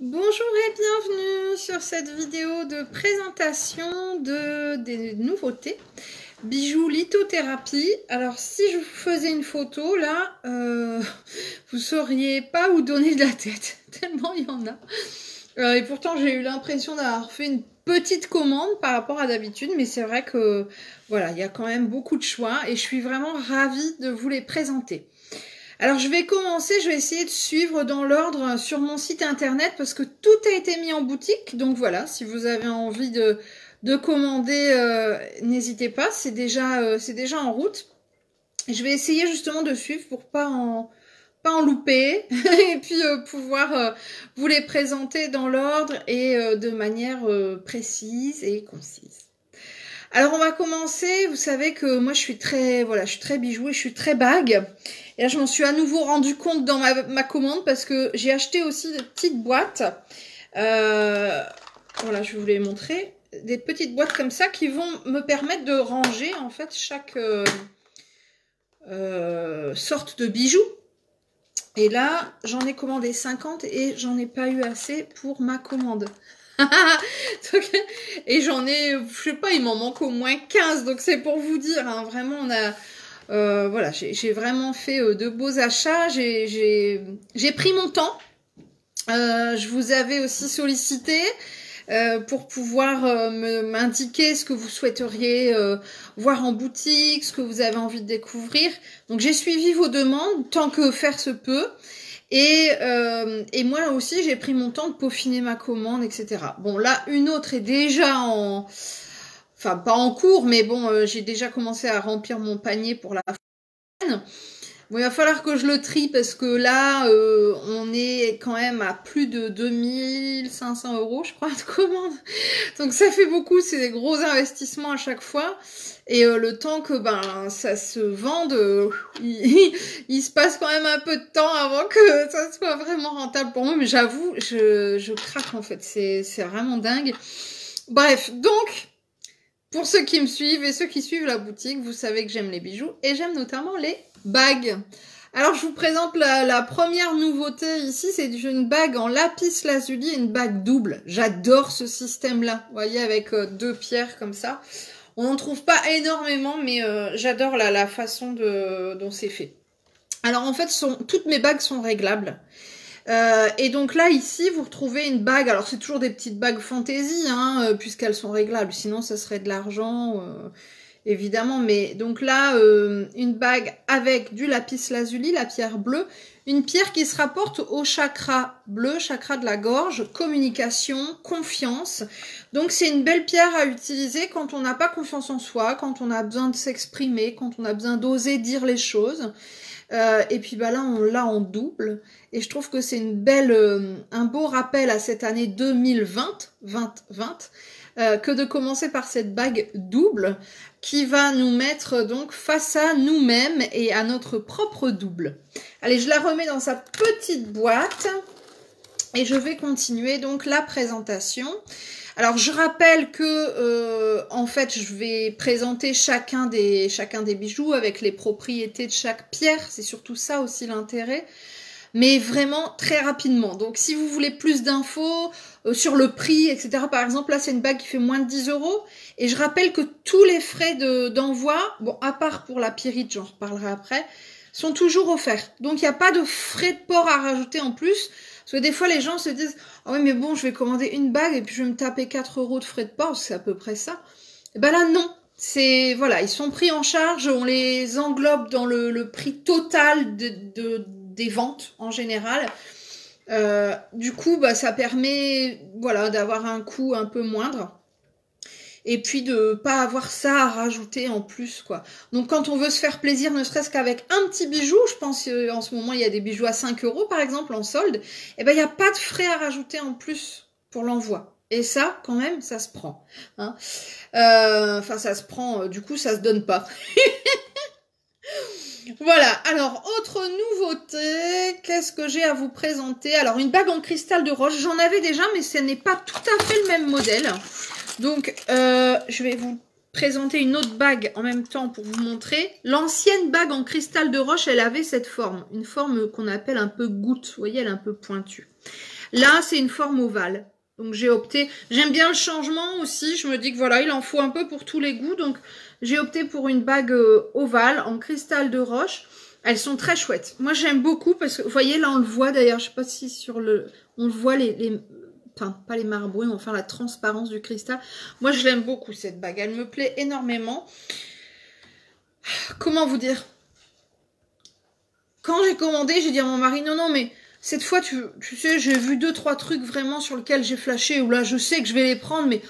Bonjour et bienvenue sur cette vidéo de présentation des nouveautés bijoux lithothérapie. Alors si je vous faisais une photo là, vous sauriez pas où donner de la tête, tellement il y en a. Et pourtant j'ai eu l'impression d'avoir fait une petite commande par rapport à d'habitude, mais c'est vrai que voilà, il y a quand même beaucoup de choix et je suis vraiment ravie de vous les présenter. Alors je vais commencer, je vais essayer de suivre dans l'ordre sur mon site internet parce que tout a été mis en boutique. Donc voilà, si vous avez envie de commander, n'hésitez pas, c'est déjà en route. Je vais essayer justement de suivre pour pas en louper et puis pouvoir vous les présenter dans l'ordre et de manière précise et concise. Alors on va commencer, vous savez que moi je suis très bijoux et je suis très bague. Et là je m'en suis à nouveau rendu compte dans ma commande parce que j'ai acheté aussi des petites boîtes. Voilà, je vais vous les montrer. Des petites boîtes comme ça qui vont me permettre de ranger en fait chaque sorte de bijoux. Et là j'en ai commandé 50 et j'en ai pas eu assez pour ma commande. Et j'en ai, je sais pas, il m'en manque au moins 15, donc c'est pour vous dire, hein, vraiment on a, voilà, j'ai vraiment fait de beaux achats, j'ai pris mon temps, je vous avais aussi sollicité pour pouvoir m'indiquer ce que vous souhaiteriez voir en boutique, ce que vous avez envie de découvrir, donc j'ai suivi vos demandes tant que faire se peut. Et moi aussi, j'ai pris mon temps de peaufiner ma commande, etc. Bon, là, une autre est déjà en... Enfin, pas en cours, mais bon, j'ai déjà commencé à remplir mon panier pour la prochaine. Bon, il va falloir que je le trie parce que là, on est quand même à plus de 2500 €, je crois, de commande. Donc ça fait beaucoup, c'est des gros investissements à chaque fois. Et le temps que ça se vende, il se passe quand même un peu de temps avant que ça soit vraiment rentable pour moi. Mais j'avoue, je craque en fait, c'est vraiment dingue. Bref, donc, pour ceux qui me suivent et ceux qui suivent la boutique, vous savez que j'aime les bijoux et j'aime notamment les bagues. Alors je vous présente la première nouveauté ici, c'est une bague en lapis lazuli, une bague double. J'adore ce système-là, vous voyez, avec deux pierres comme ça. On n'en trouve pas énormément, mais j'adore la façon dont c'est fait. Alors en fait, toutes mes bagues sont réglables. Et donc là, ici, vous retrouvez une bague. Alors c'est toujours des petites bagues fantaisie, hein, puisqu'elles sont réglables. Sinon, ça serait de l'argent, évidemment. Mais donc là, une bague avec du lapis lazuli, la pierre bleue. Une pierre qui se rapporte au chakra bleu, chakra de la gorge, communication, confiance. Donc c'est une belle pierre à utiliser quand on n'a pas confiance en soi, quand on a besoin de s'exprimer, quand on a besoin d'oser dire les choses. Et puis là, on l'a en double. Et je trouve que c'est une belle, un beau rappel à cette année 2020, que de commencer par cette bague double qui va nous mettre donc face à nous-mêmes et à notre propre double. Allez, je la remets dans sa petite boîte et je vais continuer donc la présentation. Alors je rappelle que en fait je vais présenter chacun des bijoux avec les propriétés de chaque pierre, c'est surtout ça aussi l'intérêt, mais vraiment très rapidement. Donc si vous voulez plus d'infos sur le prix, etc. Par exemple là c'est une bague qui fait moins de 10 €, et je rappelle que tous les frais d'envoi, bon à part pour la pyrite, j'en reparlerai après, sont toujours offerts. Donc il n'y a pas de frais de port à rajouter en plus. Parce que des fois, les gens se disent « Ah oui, mais bon, je vais commander une bague et puis je vais me taper 4 € de frais de port, c'est à peu près ça. » Et ben là, non. C'est, voilà, ils sont pris en charge, on les englobe dans le prix total des ventes en général. Du coup, ça permet, voilà, d'avoir un coût un peu moindre. Et puis de pas avoir ça à rajouter en plus, quoi. Donc quand on veut se faire plaisir, ne serait-ce qu'avec un petit bijou, je pense en ce moment il y a des bijoux à 5 € par exemple en solde, et ben il n'y a pas de frais à rajouter en plus pour l'envoi. Et ça, quand même, ça se prend. Hein. Enfin, ça se prend, du coup, ça se donne pas. Voilà, alors, autre nouveauté, qu'est-ce que j'ai à vous présenter? Alors, une bague en cristal de roche, j'en avais déjà, mais ce n'est pas tout à fait le même modèle. Donc, je vais vous présenter une autre bague en même temps pour vous montrer. L'ancienne bague en cristal de roche, elle avait cette forme, une forme qu'on appelle un peu goutte. Vous voyez, elle est un peu pointue. Là, c'est une forme ovale. Donc, j'ai opté... J'aime bien le changement aussi. Je me dis que voilà, il en faut un peu pour tous les goûts. Donc, j'ai opté pour une bague ovale en cristal de roche. Elles sont très chouettes. Moi, j'aime beaucoup parce que, vous voyez, là, on le voit d'ailleurs. Je sais pas si sur le... On le voit enfin, pas les marbrés, mais enfin la transparence du cristal. Moi, je l'aime beaucoup, cette bague. Elle me plaît énormément. Comment vous dire? Quand j'ai commandé, j'ai dit à mon mari, non, non, mais cette fois, tu sais, j'ai vu 2-3 trucs vraiment sur lesquels j'ai flashé, où là, je sais que je vais les prendre, mais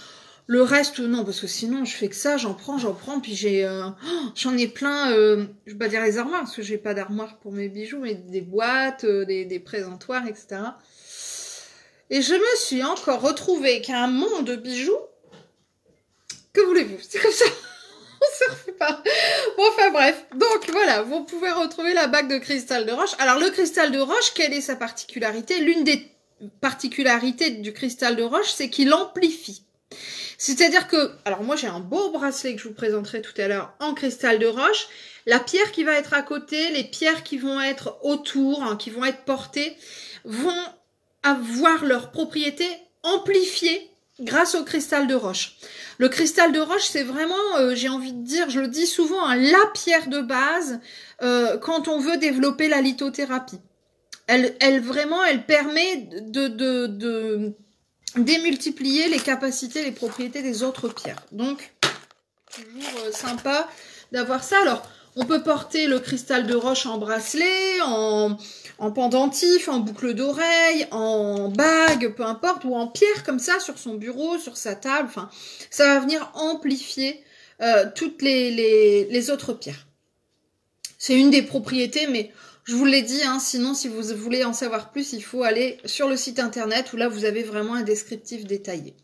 le reste, non, parce que sinon, je fais que ça, j'en prends, puis j'en ai plein, je vais pas dire les armoires, parce que j'ai pas d'armoire pour mes bijoux, mais des boîtes, des présentoirs, etc. Et je me suis encore retrouvée qu'un monde de bijoux, que voulez-vous? C'est comme ça. On se refait pas. Bon, enfin bref. Donc voilà, vous pouvez retrouver la bague de cristal de roche. Alors le cristal de roche, quelle est sa particularité? L'une des particularités du cristal de roche, c'est qu'il amplifie. C'est-à-dire que, alors moi j'ai un beau bracelet que je vous présenterai tout à l'heure en cristal de roche. La pierre qui va être à côté, les pierres qui vont être autour, hein, qui vont être portées, vont avoir leurs propriétés amplifiées grâce au cristal de roche. Le cristal de roche, c'est vraiment, j'ai envie de dire, je le dis souvent, hein, la pierre de base quand on veut développer la lithothérapie. Elle permet de démultiplier les capacités, les propriétés des autres pierres. Donc, toujours sympa d'avoir ça. Alors, on peut porter le cristal de roche en bracelet, en pendentif, en boucle d'oreille, en bague, peu importe, ou en pierre comme ça sur son bureau, sur sa table. Enfin, ça va venir amplifier toutes les autres pierres. C'est une des propriétés, mais je vous l'ai dit, hein, sinon si vous voulez en savoir plus, il faut aller sur le site internet où là vous avez vraiment un descriptif détaillé.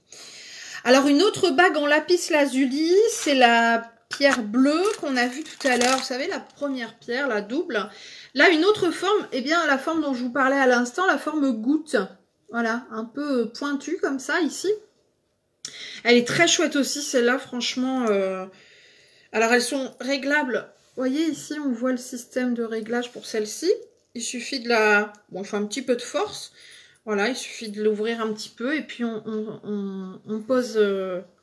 Alors une autre bague en lapis lazuli, c'est la pierre bleue qu'on a vue tout à l'heure. Vous savez, la première pierre, la double. Là, une autre forme, eh bien la forme dont je vous parlais à l'instant, la forme goutte. Voilà, un peu pointue comme ça ici. Elle est très chouette aussi, celle-là, franchement. Alors elles sont réglables. Vous voyez ici, on voit le système de réglage pour celle-ci. Il suffit de la... Bon, il faut un petit peu de force. Voilà, il suffit de l'ouvrir un petit peu et puis on pose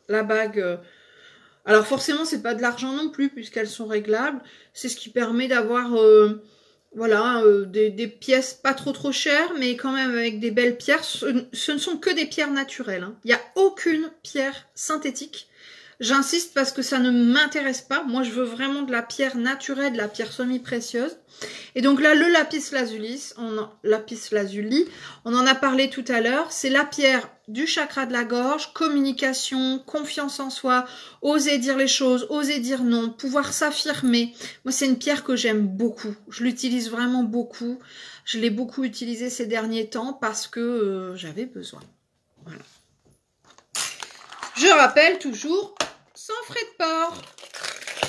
la bague. Alors forcément, c'est pas de l'argent non plus puisqu'elles sont réglables. C'est ce qui permet d'avoir voilà, des pièces pas trop chères, mais quand même avec des belles pierres. Ce ne sont que des pierres naturelles, hein. Il n'y a aucune pierre synthétique. J'insiste parce que ça ne m'intéresse pas. Moi, je veux vraiment de la pierre naturelle, de la pierre semi-précieuse. Et donc là, le lapis lazuli, on en a parlé tout à l'heure. C'est la pierre du chakra de la gorge, communication, confiance en soi, oser dire les choses, oser dire non, pouvoir s'affirmer. Moi, c'est une pierre que j'aime beaucoup. Je l'utilise vraiment beaucoup. Je l'ai beaucoup utilisée ces derniers temps parce que j'avais besoin. Voilà. Je rappelle toujours, sans frais de port.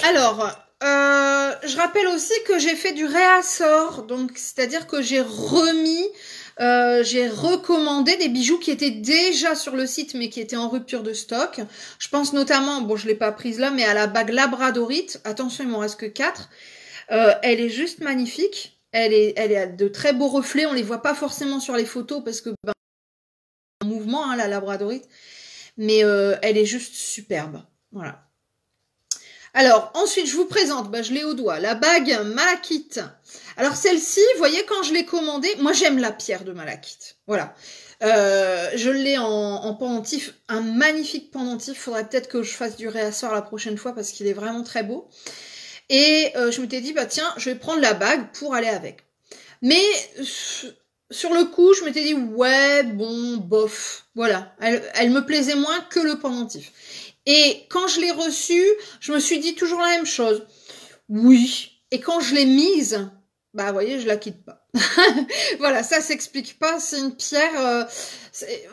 Alors, je rappelle aussi que j'ai fait du réassort, donc c'est-à-dire que j'ai recommandé des bijoux qui étaient déjà sur le site, mais qui étaient en rupture de stock. Je pense notamment, bon, je l'ai pas prise là, mais à la bague labradorite. Attention, il m'en reste que 4. Elle est juste magnifique. Elle a de très beaux reflets. On les voit pas forcément sur les photos parce que ben, un mouvement, hein, la labradorite. Mais elle est juste superbe. Voilà. Alors, ensuite, je vous présente, bah, je l'ai au doigt, la bague malachite. Alors, celle-ci, vous voyez, quand je l'ai commandée, moi, j'aime la pierre de malachite. Voilà. Je l'ai en pendentif, un magnifique pendentif. Faudrait peut-être que je fasse du réassort la prochaine fois parce qu'il est vraiment très beau. Et je m'étais dit, bah tiens, je vais prendre la bague pour aller avec. Mais... sur le coup, je m'étais dit, ouais, bon, bof. Voilà, elle me plaisait moins que le pendentif. Et quand je l'ai reçue, je me suis dit toujours la même chose. Oui. Et quand je l'ai mise, bah, vous voyez, je la quitte pas. Voilà, ça s'explique pas. C'est une pierre...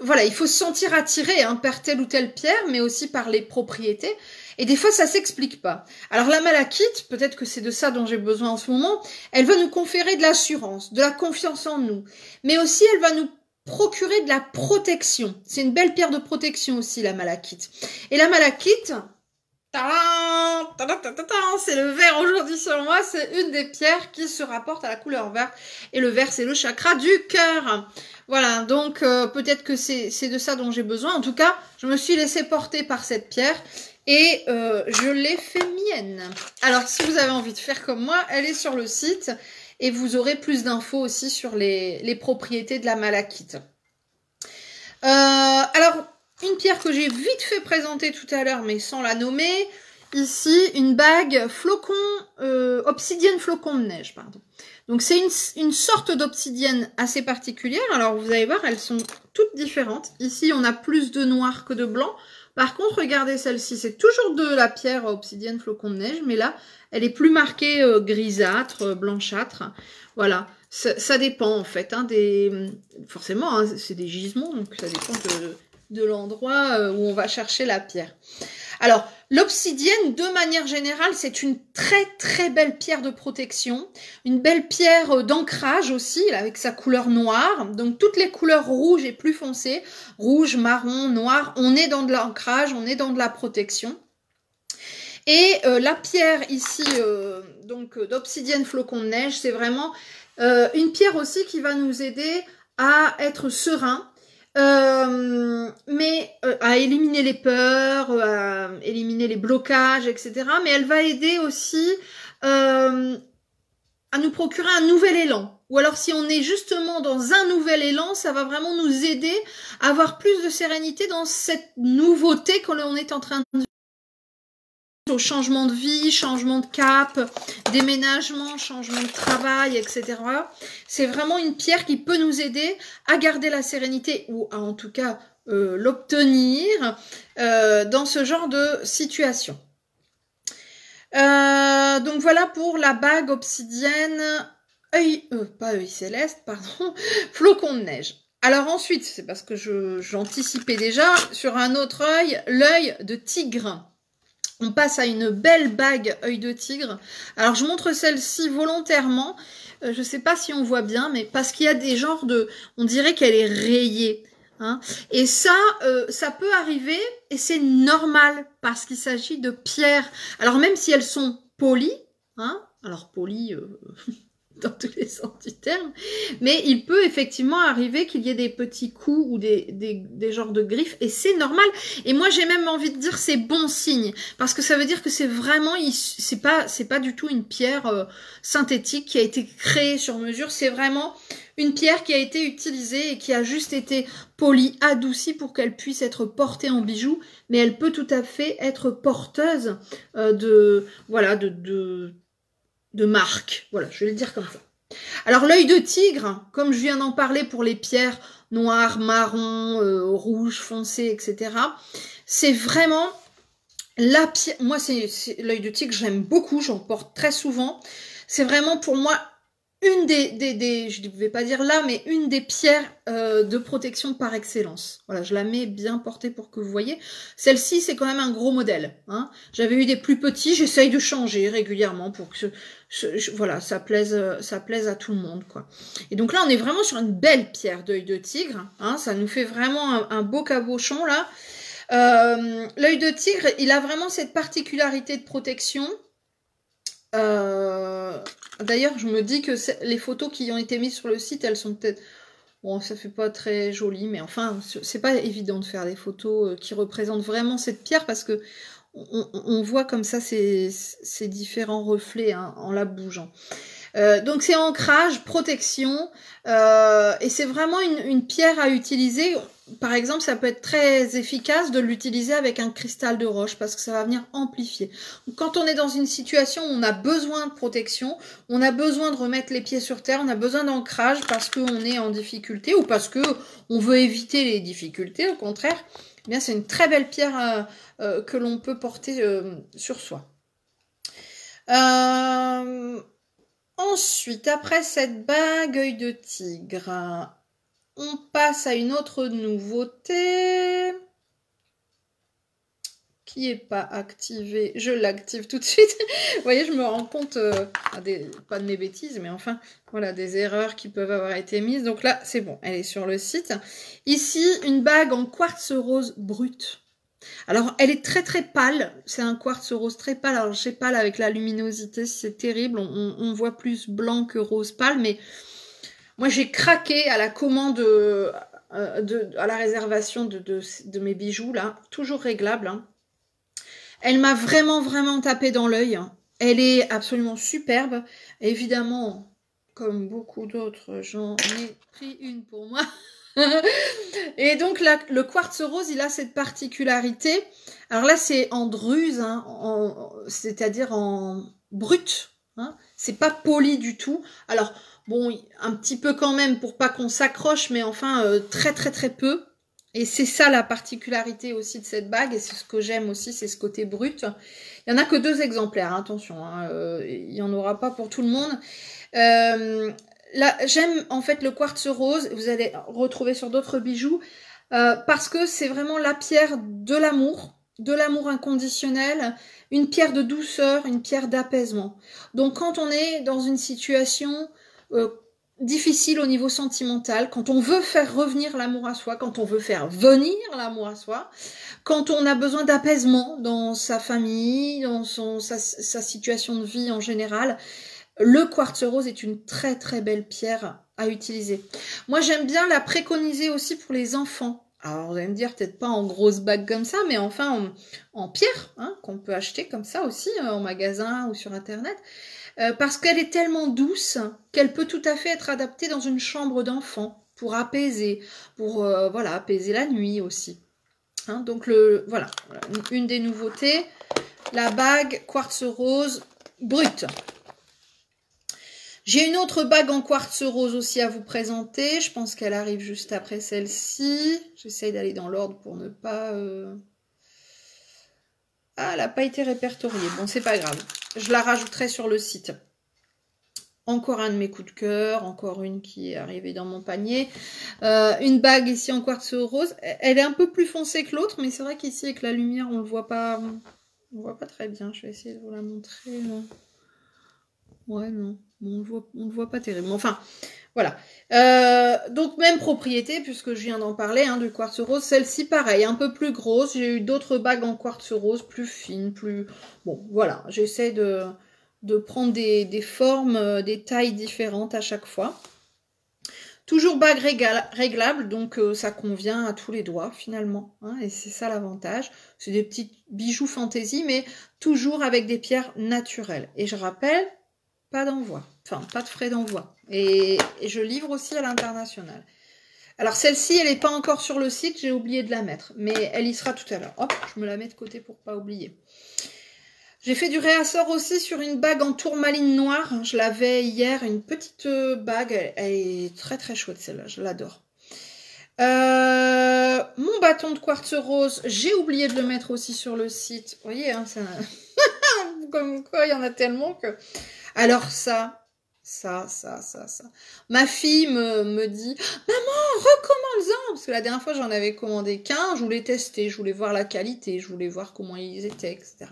voilà, il faut se sentir attiré hein, par telle ou telle pierre, mais aussi par les propriétés. Et des fois, ça s'explique pas. Alors la malachite, peut-être que c'est de ça dont j'ai besoin en ce moment, elle va nous conférer de l'assurance, de la confiance en nous. Mais aussi, elle va nous procurer de la protection. C'est une belle pierre de protection aussi, la malachite. Et la malachite, Tadam, tadam, tadam, tadam, c'est le vert aujourd'hui sur moi, c'est une des pierres qui se rapporte à la couleur verte. Et le vert, c'est le chakra du cœur. Voilà, donc peut-être que c'est de ça dont j'ai besoin. En tout cas, je me suis laissée porter par cette pierre et je l'ai fait mienne. Alors, si vous avez envie de faire comme moi, elle est sur le site et vous aurez plus d'infos aussi sur les propriétés de la malachite. Alors, une pierre que j'ai vite fait présenter tout à l'heure, mais sans la nommer. Ici, une bague flocon, obsidienne flocon de neige, pardon. Donc, c'est une sorte d'obsidienne assez particulière. Alors, vous allez voir, elles sont toutes différentes. Ici, on a plus de noir que de blanc. Par contre, regardez celle-ci, c'est toujours de la pierre obsidienne flocon de neige, mais là, elle est plus marquée grisâtre, blanchâtre. Voilà. Ça dépend en fait, hein, forcément, hein, c'est des gisements, donc ça dépend de l'endroit où on va chercher la pierre. Alors, l'obsidienne, de manière générale, c'est une très très belle pierre de protection, une belle pierre d'ancrage aussi, avec sa couleur noire. Donc, toutes les couleurs rouges et plus foncées, rouge, marron, noir, on est dans de l'ancrage, on est dans de la protection. Et la pierre ici, donc d'obsidienne flocon de neige, c'est vraiment une pierre aussi qui va nous aider à être serein, mais à éliminer les peurs, à éliminer les blocages, etc. Mais elle va aider aussi à nous procurer un nouvel élan. Ou alors si on est justement dans un nouvel élan, ça va vraiment nous aider à avoir plus de sérénité dans cette nouveauté que l'on est en train de au changement de vie, changement de cap, déménagement, changement de travail, etc. C'est vraiment une pierre qui peut nous aider à garder la sérénité ou à en tout cas l'obtenir dans ce genre de situation. Donc voilà pour la bague obsidienne, pas œil céleste, pardon, flocon de neige. Alors ensuite, c'est parce que j'anticipais déjà, sur un autre œil, l'œil de tigre. On passe à une belle bague œil de tigre. Alors, je montre celle-ci volontairement. Je ne sais pas si on voit bien, mais parce qu'il y a des genres de... On dirait qu'elle est rayée. Hein. Et ça, ça peut arriver et c'est normal parce qu'il s'agit de pierres. Alors, même si elles sont polies, hein, alors polies... dans tous les sens du terme, mais il peut effectivement arriver qu'il y ait des petits coups ou des genres de griffes, et c'est normal, et moi j'ai même envie de dire c'est bon signe, parce que ça veut dire que c'est vraiment, c'est pas du tout une pierre synthétique qui a été créée sur mesure, c'est vraiment une pierre qui a été utilisée et qui a juste été polie, adoucie pour qu'elle puisse être portée en bijoux, mais elle peut tout à fait être porteuse de marque. Voilà, je vais le dire comme ça. Alors, l'œil de tigre, comme je viens d'en parler pour les pierres noires, marron, rouge, foncé, etc., c'est vraiment la pierre... Moi, c'est l'œil de tigre, j'aime beaucoup, j'en porte très souvent. C'est vraiment pour moi une je ne vais pas dire là, mais une des pierres de protection par excellence. Voilà, je la mets bien portée pour que vous voyez. Celle-ci, c'est quand même un gros modèle. Hein. J'avais eu des plus petits, j'essaye de changer régulièrement pour que voilà, ça plaise à tout le monde, quoi. Et donc là, on est vraiment sur une belle pierre d'œil de tigre. Hein, ça nous fait vraiment un beau cabochon, là. L'œil de tigre, il a vraiment cette particularité de protection. D'ailleurs, je me dis que les photos qui ont été mises sur le site, elles sont peut-être... Bon, ça fait pas très joli, mais enfin, c'est pas évident de faire des photos qui représentent vraiment cette pierre parce que on voit comme ça ces différents reflets hein, en la bougeant. Donc c'est ancrage, protection, et c'est vraiment une pierre à utiliser. Par exemple, ça peut être très efficace de l'utiliser avec un cristal de roche parce que ça va venir amplifier. Quand on est dans une situation où on a besoin de protection, on a besoin de remettre les pieds sur terre, on a besoin d'ancrage parce qu'on est en difficulté ou parce que on veut éviter les difficultés, au contraire, eh bien c'est une très belle pierre que l'on peut porter sur soi. Ensuite, après cette bague œil de tigre, on passe à une autre nouveauté qui n'est pas activée. Je l'active tout de suite. Vous voyez, je me rends compte, pas de mes bêtises, mais enfin, voilà, des erreurs qui peuvent avoir été mises. Donc là, c'est bon, elle est sur le site. Ici, une bague en quartz rose brut. Alors, elle est très très pâle. C'est un quartz rose très pâle. Alors, je sais pas, là, avec la luminosité, c'est terrible. On voit plus blanc que rose pâle. Mais moi, j'ai craqué à la commande, à la réservation de mes bijoux, là. Toujours réglable. Hein. Elle m'a vraiment, vraiment tapé dans l'œil. Elle est absolument superbe. Évidemment, comme beaucoup d'autres, j'en ai pris une pour moi. Et donc là, le quartz rose, il a cette particularité. Alors là, c'est en druse, hein, c'est-à-dire en brut. Hein, c'est pas poli du tout. Alors bon, un petit peu quand même pour pas qu'on s'accroche, mais enfin très très très peu. Et c'est ça la particularité aussi de cette bague, et c'est ce que j'aime aussi, c'est ce côté brut. Il y en a que 2 exemplaires, hein, attention, hein, il y en aura pas pour tout le monde. Là, j'aime en fait le quartz rose, vous allez retrouver sur d'autres bijoux, parce que c'est vraiment la pierre de l'amour inconditionnel, une pierre de douceur, une pierre d'apaisement. Donc quand on est dans une situation difficile au niveau sentimental, quand on veut faire revenir l'amour à soi, quand on veut faire venir l'amour à soi, quand on a besoin d'apaisement dans sa famille, dans sa situation de vie en général, le quartz rose est une très très belle pierre à utiliser. Moi, j'aime bien la préconiser aussi pour les enfants. Alors, vous allez me dire, peut-être pas en grosse bague comme ça, mais enfin en pierre, hein, qu'on peut acheter comme ça aussi en magasin ou sur Internet. Parce qu'elle est tellement douce qu'elle peut tout à fait être adaptée dans une chambre d'enfant pour apaiser, pour voilà, apaiser la nuit aussi. Hein, donc, voilà, une des nouveautés, la bague quartz rose brute. J'ai une autre bague en quartz rose aussi à vous présenter. Je pense qu'elle arrive juste après celle-ci. J'essaye d'aller dans l'ordre pour ne pas... Ah, elle n'a pas été répertoriée. Bon, c'est pas grave. Je la rajouterai sur le site. Encore un de mes coups de cœur. Encore une qui est arrivée dans mon panier. Une bague ici en quartz rose. Elle est un peu plus foncée que l'autre, mais c'est vrai qu'ici, avec la lumière, on ne le voit pas... On voit pas très bien. Je vais essayer de vous la montrer. Ouais, non. On le voit pas terrible. Enfin, voilà. Donc, même propriété, puisque je viens d'en parler, hein, du quartz rose. Celle-ci, pareil, un peu plus grosse. J'ai eu d'autres bagues en quartz rose, plus fines, plus... Bon, voilà. J'essaie de prendre des formes, des tailles différentes à chaque fois. Toujours bague réglable, donc ça convient à tous les doigts, finalement. Hein, et c'est ça l'avantage. C'est des petits bijoux fantaisie, mais toujours avec des pierres naturelles. Et je rappelle... Pas d'envoi, enfin pas de frais d'envoi. Et je livre aussi à l'international. Alors celle-ci, elle n'est pas encore sur le site, j'ai oublié de la mettre. Mais elle y sera tout à l'heure. Hop, je me la mets de côté pour pas oublier. J'ai fait du réassort aussi sur une bague en tourmaline noire. Je l'avais hier, une petite bague. Elle est très très chouette celle-là, je l'adore. Mon bâton de quartz rose, j'ai oublié de le mettre aussi sur le site. Vous voyez, hein, ça... comme quoi il y en a tellement que... Alors ça. Ma fille me dit, maman, recommande-en, parce que la dernière fois j'en avais commandé qu'un, je voulais tester, je voulais voir la qualité, je voulais voir comment ils étaient, etc.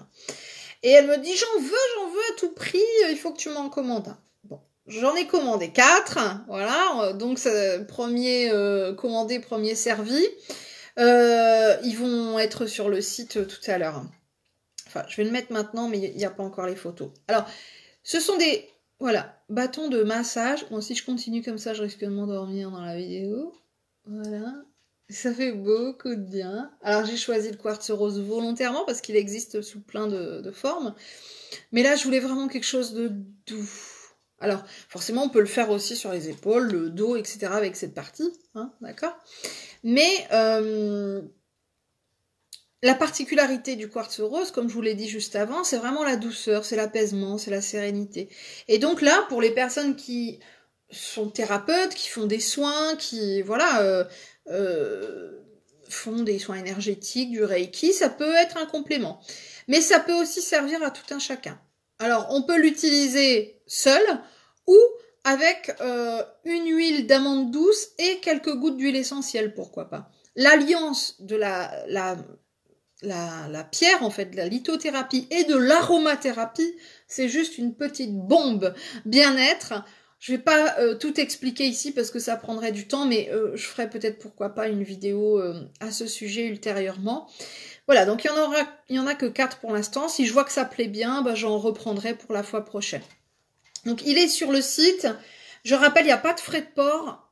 Et elle me dit, j'en veux à tout prix, il faut que tu m'en commandes un. Bon, j'en ai commandé 4, voilà, donc premier commandé, premier servi. Ils vont être sur le site tout à l'heure. Enfin, je vais le mettre maintenant, mais il n'y a pas encore les photos. Alors, ce sont des, voilà, bâtons de massage. Bon, si je continue comme ça, je risque de m'endormir dans la vidéo. Voilà. Ça fait beaucoup de bien. Alors, j'ai choisi le quartz rose volontairement parce qu'il existe sous plein de formes. Mais là, je voulais vraiment quelque chose de doux. Alors, forcément, on peut le faire aussi sur les épaules, le dos, etc. avec cette partie. Hein, d'accord ? Mais... la particularité du quartz rose, comme je vous l'ai dit juste avant, c'est vraiment la douceur, c'est l'apaisement, c'est la sérénité. Et donc là, pour les personnes qui sont thérapeutes, qui font des soins, qui voilà, font des soins énergétiques, du Reiki, ça peut être un complément. Mais ça peut aussi servir à tout un chacun. Alors, on peut l'utiliser seul ou avec une huile d'amande douce et quelques gouttes d'huile essentielle, pourquoi pas. L'alliance de la pierre, en fait, de la lithothérapie et de l'aromathérapie, c'est juste une petite bombe bien-être. Je vais pas tout expliquer ici parce que ça prendrait du temps, mais je ferai peut-être pourquoi pas une vidéo à ce sujet ultérieurement. Voilà, donc il y en a que 4 pour l'instant. Si je vois que ça plaît bien, bah, j'en reprendrai pour la fois prochaine. Donc il est sur le site. Je rappelle, il n'y a pas de frais de port.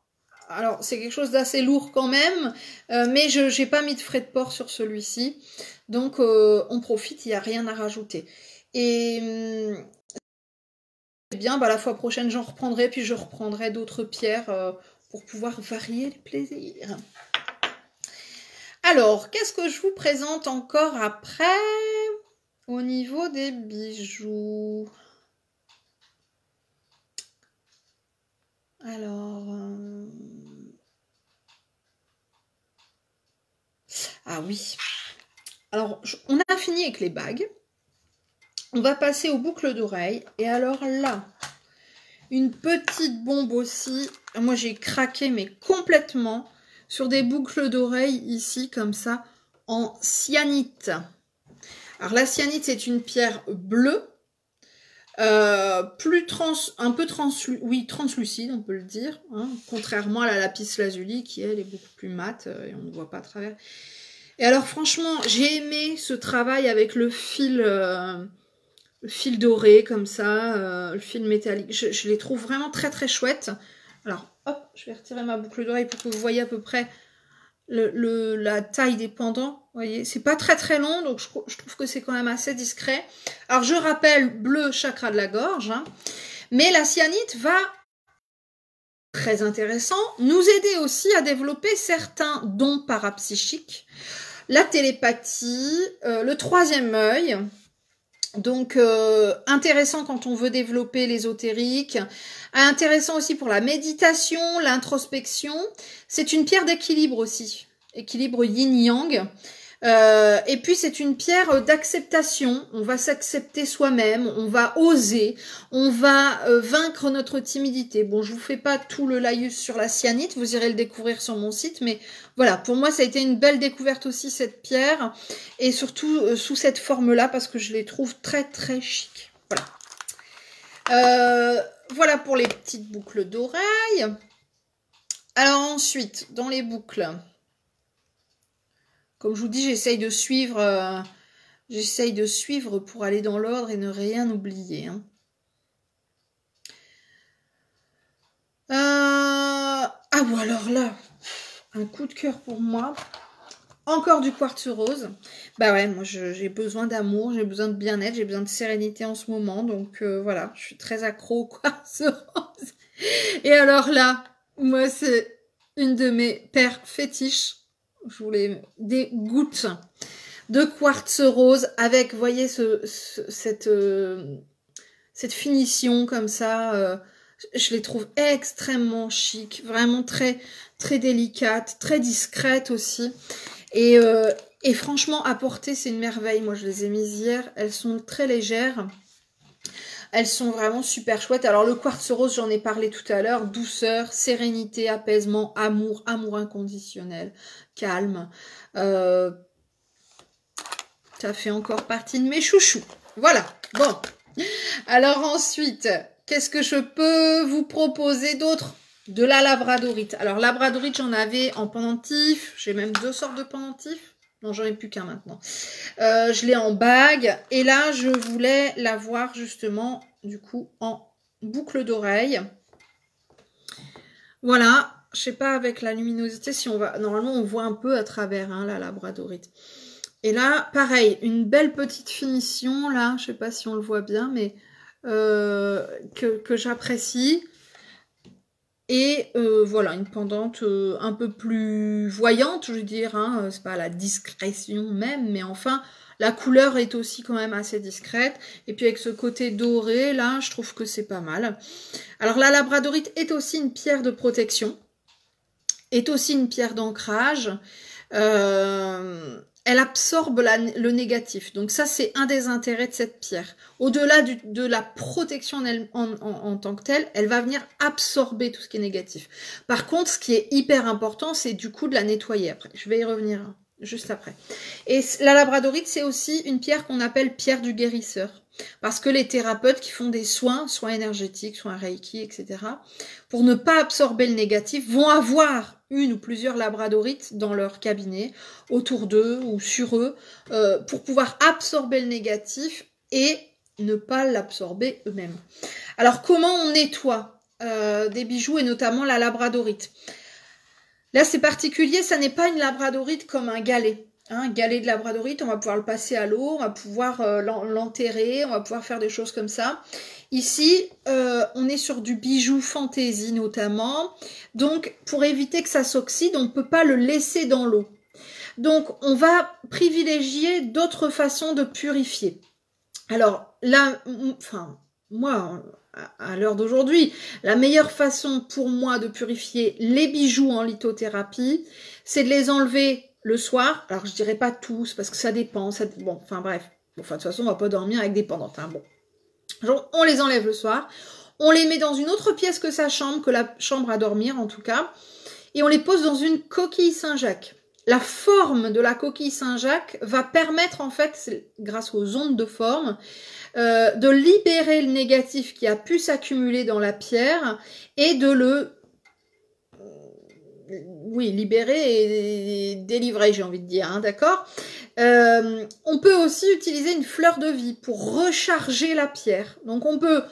Alors c'est quelque chose d'assez lourd quand même, mais je n'ai pas mis de frais de port sur celui-ci. Donc on profite, il n'y a rien à rajouter. Et bien, bah, la fois prochaine j'en reprendrai, puis je reprendrai d'autres pierres pour pouvoir varier les plaisirs. Alors, qu'est-ce que je vous présente encore après au niveau des bijoux? Alors, ah oui. Alors, on a fini avec les bagues. On va passer aux boucles d'oreilles. Et alors là, une petite bombe aussi. Moi, j'ai craqué, mais complètement, sur des boucles d'oreilles ici, comme ça, en cyanite. Alors, la cyanite, c'est une pierre bleue. Un peu translucide, on peut le dire, hein, contrairement à la lapis lazuli qui elle est beaucoup plus mate et on ne voit pas à travers. Et alors franchement, j'ai aimé ce travail avec le fil doré comme ça, le fil métallique. Je les trouve vraiment très très chouettes. Alors hop, je vais retirer ma boucle d'oreille pour que vous voyez à peu près la taille des pendants. Vous voyez, c'est pas très très long, donc je trouve que c'est quand même assez discret. Alors je rappelle, bleu, chakra de la gorge, hein, mais la cyanite va, très intéressant, nous aider aussi à développer certains dons parapsychiques, la télépathie, le troisième œil. Donc intéressant quand on veut développer l'ésotérique, intéressant aussi pour la méditation, l'introspection. C'est une pierre d'équilibre aussi, équilibre yin-yang. Et puis c'est une pierre d'acceptation, on va s'accepter soi-même, on va oser, on va vaincre notre timidité. Bon, je vous fais pas tout le laïus sur la cyanite, vous irez le découvrir sur mon site, mais voilà, pour moi ça a été une belle découverte aussi cette pierre, et surtout sous cette forme-là, parce que je les trouve très très chic. Voilà. Voilà pour les petites boucles d'oreilles. Alors ensuite, dans les boucles... Comme je vous dis, j'essaye de suivre pour aller dans l'ordre et ne rien oublier. Hein. Ah bon, alors là, un coup de cœur pour moi. Encore du quartz rose. Bah ouais, moi j'ai besoin d'amour, j'ai besoin de bien-être, j'ai besoin de sérénité en ce moment. Donc voilà, je suis très accro au quartz rose. Et alors là, moi c'est une de mes paires fétiches. Je voulais des gouttes de quartz rose avec, vous voyez, cette finition comme ça. Je les trouve extrêmement chic, vraiment très, très délicate, très discrète aussi. Et franchement, à porter, c'est une merveille. Moi, je les ai mises hier. Elles sont très légères. Elles sont vraiment super chouettes. Alors, le quartz rose, j'en ai parlé tout à l'heure. Douceur, sérénité, apaisement, amour, amour inconditionnel, calme. Ça fait encore partie de mes chouchous. Voilà. Bon. Alors ensuite, qu'est-ce que je peux vous proposer d'autre? De la labradorite. Alors, labradorite, j'en avais en pendentif. J'ai même 2 sortes de pendentifs. Non, j'en ai plus qu'un maintenant. Je l'ai en bague. Et là, je voulais l'avoir justement, du coup, en boucle d'oreille. Voilà. Je sais pas avec la luminosité si on va... Normalement, on voit un peu à travers hein, la labradorite. Et là, pareil, une belle petite finition. Là, je sais pas si on le voit bien, mais que j'apprécie. Et voilà, une pendante un peu plus voyante, je veux dire. Hein, c'est pas la discrétion même, mais enfin, la couleur est aussi quand même assez discrète. Et puis avec ce côté doré, là, je trouve que c'est pas mal. Alors la labradorite est aussi une pierre de protection, est aussi une pierre d'ancrage. Elle absorbe le négatif. Donc ça, c'est un des intérêts de cette pierre. Au-delà de la protection en tant que telle, elle va venir absorber tout ce qui est négatif. Par contre, ce qui est hyper important, c'est du coup de la nettoyer après. Je vais y revenir juste après. Et la labradorite, c'est aussi une pierre qu'on appelle pierre du guérisseur. Parce que les thérapeutes qui font des soins énergétiques, soins reiki, etc., pour ne pas absorber le négatif, vont avoir une ou plusieurs labradorites dans leur cabinet, autour d'eux ou sur eux, pour pouvoir absorber le négatif et ne pas l'absorber eux-mêmes. Alors, comment on nettoie des bijoux et notamment la labradorite? Là, c'est particulier, ça n'est pas une labradorite comme un galet. Un galet de labradorite, on va pouvoir le passer à l'eau, on va pouvoir l'enterrer, on va pouvoir faire des choses comme ça. Ici, on est sur du bijou fantaisie notamment. Donc, pour éviter que ça s'oxyde, on ne peut pas le laisser dans l'eau. Donc, on va privilégier d'autres façons de purifier. Alors, là, enfin, moi, à l'heure d'aujourd'hui, la meilleure façon pour moi de purifier les bijoux en lithothérapie, c'est de les enlever le soir. Alors, je dirais pas tous, parce que ça dépend. Bon, enfin bref. Bon, enfin, de toute façon, on va pas dormir avec des pendantes. Hein, bon. Donc, on les enlève le soir. On les met dans une autre pièce que sa chambre, que la chambre à dormir en tout cas. Et on les pose dans une coquille Saint-Jacques. La forme de la coquille Saint-Jacques va permettre, en fait, grâce aux ondes de forme, de libérer le négatif qui a pu s'accumuler dans la pierre et de le libérer et délivrer, j'ai envie de dire, hein, d'accord. On peut aussi utiliser une fleur de vie pour recharger la pierre. Donc on peut,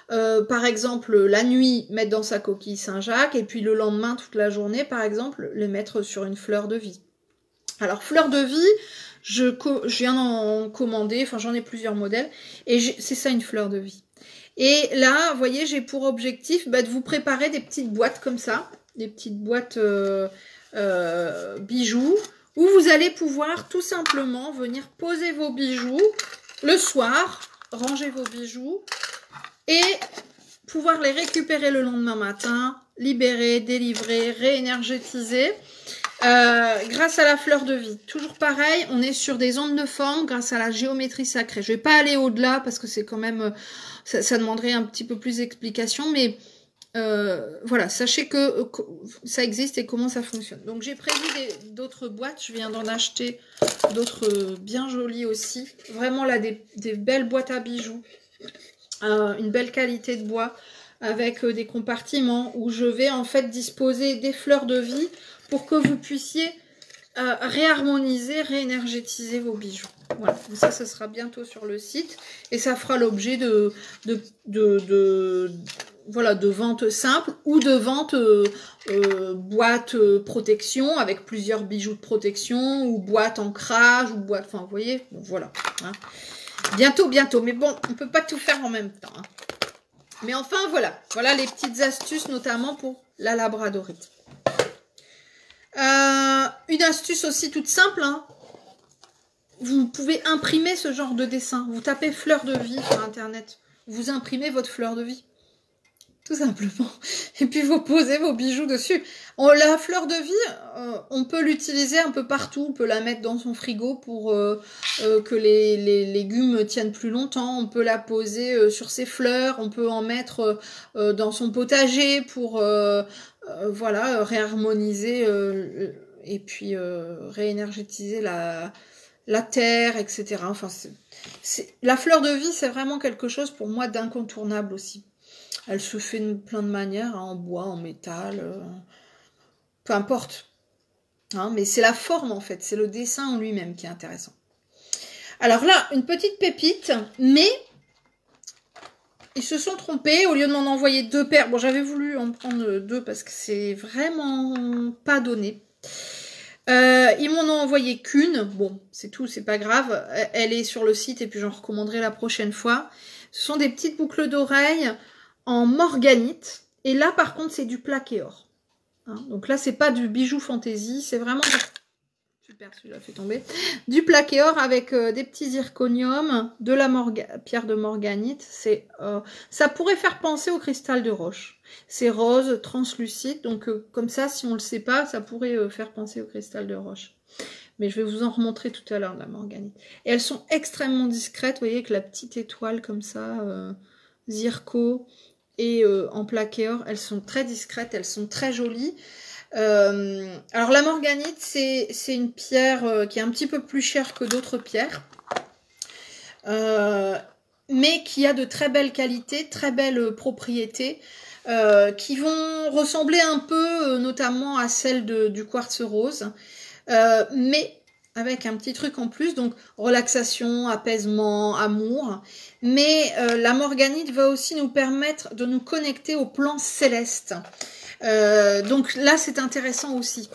par exemple, la nuit, mettre dans sa coquille Saint-Jacques et puis le lendemain, toute la journée, par exemple, le mettre sur une fleur de vie. Alors, fleur de vie, je viens d'en commander, enfin j'en ai plusieurs modèles, et c'est ça une fleur de vie. Et là, vous voyez, j'ai pour objectif de vous préparer des petites boîtes comme ça, des petites boîtes bijoux, où vous allez pouvoir tout simplement venir poser vos bijoux le soir, ranger vos bijoux, et pouvoir les récupérer le lendemain matin, libérer, délivrer, réénergétiser, grâce à la fleur de vie. Toujours pareil, on est sur des ondes de forme grâce à la géométrie sacrée. Je vais pas aller au-delà parce que c'est quand même, ça demanderait un petit peu plus d'explication, mais voilà, sachez que ça existe et comment ça fonctionne. Donc j'ai prévu d'autres boîtes, je viens d'en acheter d'autres bien jolies aussi. Vraiment là, des belles boîtes à bijoux, une belle qualité de bois avec des compartiments où je vais en fait disposer des fleurs de vie pour que vous puissiez réharmoniser, réénergétiser vos bijoux. Voilà, donc ça, ce sera bientôt sur le site et ça fera l'objet de vente simple ou de vente boîte protection avec plusieurs bijoux de protection ou boîte ancrage ou boîte, enfin vous voyez, bon, voilà. Hein. Bientôt, mais bon, on ne peut pas tout faire en même temps. Hein. Mais enfin, voilà les petites astuces notamment pour la labradorite. Une astuce aussi toute simple, hein. Vous pouvez imprimer ce genre de dessin. Vous tapez fleur de vie sur internet. Vous imprimez votre fleur de vie. Tout simplement. Et puis vous posez vos bijoux dessus. La fleur de vie, on peut l'utiliser un peu partout. On peut la mettre dans son frigo pour que les légumes tiennent plus longtemps. On peut la poser sur ses fleurs. On peut en mettre dans son potager pour réharmoniser et puis réénergétiser la terre, etc. Enfin, la fleur de vie, c'est vraiment quelque chose pour moi d'incontournable aussi. Elle se fait de plein de manières, hein, en bois, en métal, peu importe. Hein, mais c'est la forme en fait, c'est le dessin en lui-même qui est intéressant. Alors là, une petite pépite, mais ils se sont trompés. Au lieu de m'en envoyer 2 paires, bon j'avais voulu en prendre 2 parce que c'est vraiment pas donné. Ils m'en ont envoyé qu'une, bon c'est tout, c'est pas grave. Elle est sur le site et puis j'en recommanderai la prochaine fois. Ce sont des petites boucles d'oreilles en morganite. Et là, par contre, c'est du plaqué or. Hein, donc là, c'est pas du bijou fantaisie. C'est vraiment... Super, celui-là fait tomber. Du plaqué or avec des petits zirconium, de la pierre de morganite. Ça pourrait faire penser au cristal de roche. C'est rose, translucide. Donc comme ça, si on le sait pas, ça pourrait faire penser au cristal de roche. Mais je vais vous en remontrer tout à l'heure, la morganite. Et elles sont extrêmement discrètes. Vous voyez, avec la petite étoile comme ça, zirco... Et en plaqué or, elles sont très discrètes, elles sont très jolies. Alors la morganite, c'est une pierre qui est un petit peu plus chère que d'autres pierres, mais qui a de très belles qualités, très belles propriétés, qui vont ressembler un peu notamment à celle du quartz rose, mais avec un petit truc en plus, donc relaxation, apaisement, amour. Mais la morganite va aussi nous permettre de nous connecter au plan céleste. Donc là, c'est intéressant aussi.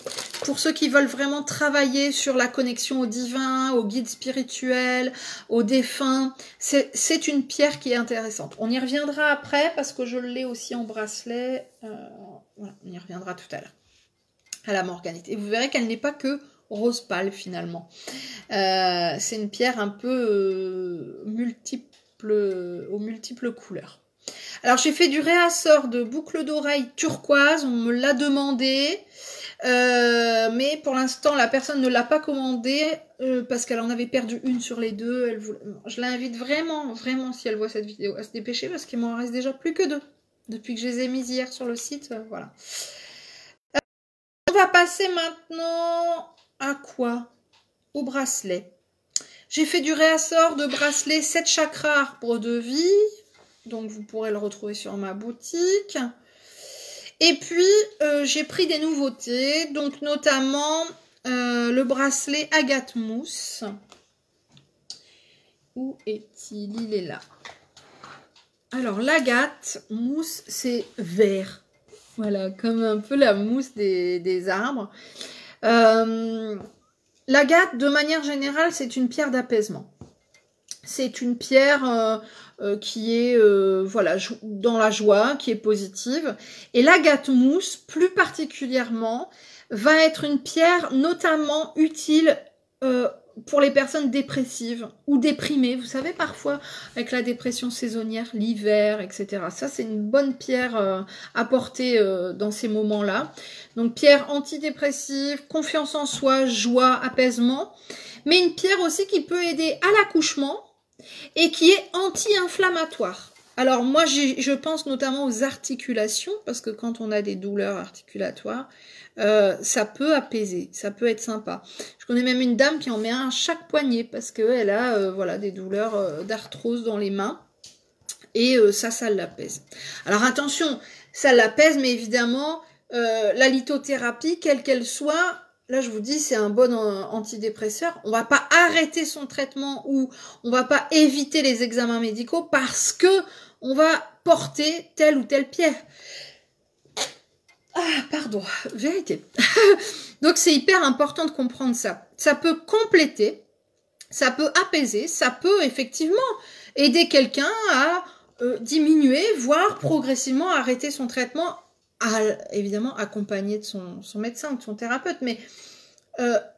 Pour ceux qui veulent vraiment travailler sur la connexion au divin, au guide spirituel, aux défunts, c'est une pierre qui est intéressante. On y reviendra après parce que je l'ai aussi en bracelet. Voilà, on y reviendra tout à l'heure. À la morganite. Et vous verrez qu'elle n'est pas que rose pâle finalement. C'est une pierre un peu aux multiples couleurs. Alors j'ai fait du réassort de boucles d'oreilles turquoise, on me l'a demandé, mais pour l'instant la personne ne l'a pas commandé parce qu'elle en avait perdu une sur les deux. Je l'invite vraiment, si elle voit cette vidéo, à se dépêcher parce qu'il m'en reste déjà plus que 2 depuis que je les ai mises hier sur le site. Voilà. On va passer maintenant à quoi? Au bracelet. J'ai fait du réassort de bracelet 7 chakras arbre de vie. Donc vous pourrez le retrouver sur ma boutique. Et puis j'ai pris des nouveautés. Donc notamment le bracelet agate mousse. Où est-il? Il est là. Alors l'agate mousse, c'est vert. Voilà, comme un peu la mousse des arbres. L'agate, de manière générale, c'est une pierre d'apaisement. C'est une pierre qui est voilà, dans la joie, qui est positive. Et l'agate mousse, plus particulièrement, va être une pierre notamment utile pour les personnes dépressives ou déprimées. Vous savez, parfois, avec la dépression saisonnière, l'hiver, etc. Ça, c'est une bonne pierre à porter dans ces moments-là. Donc, pierre antidépressive, confiance en soi, joie, apaisement. Mais une pierre aussi qui peut aider à l'accouchement et qui est anti-inflammatoire. Alors, moi, je pense notamment aux articulations, parce que quand on a des douleurs articulatoires, ça peut apaiser, ça peut être sympa. Je connais même une dame qui en met un à chaque poignet parce qu'elle a voilà, des douleurs d'arthrose dans les mains et ça l'apaise. Alors attention, ça l'apaise, mais évidemment, la lithothérapie, quelle qu'elle soit, là je vous dis, c'est un bon antidépresseur. On va pas arrêter son traitement ou on va pas éviter les examens médicaux parce que on va porter telle ou telle pierre. Ah, pardon, vérité. Donc, c'est hyper important de comprendre ça. Ça peut compléter, ça peut apaiser, ça peut effectivement aider quelqu'un à diminuer, voire progressivement arrêter son traitement, évidemment accompagné de son médecin ou de son thérapeute. Mais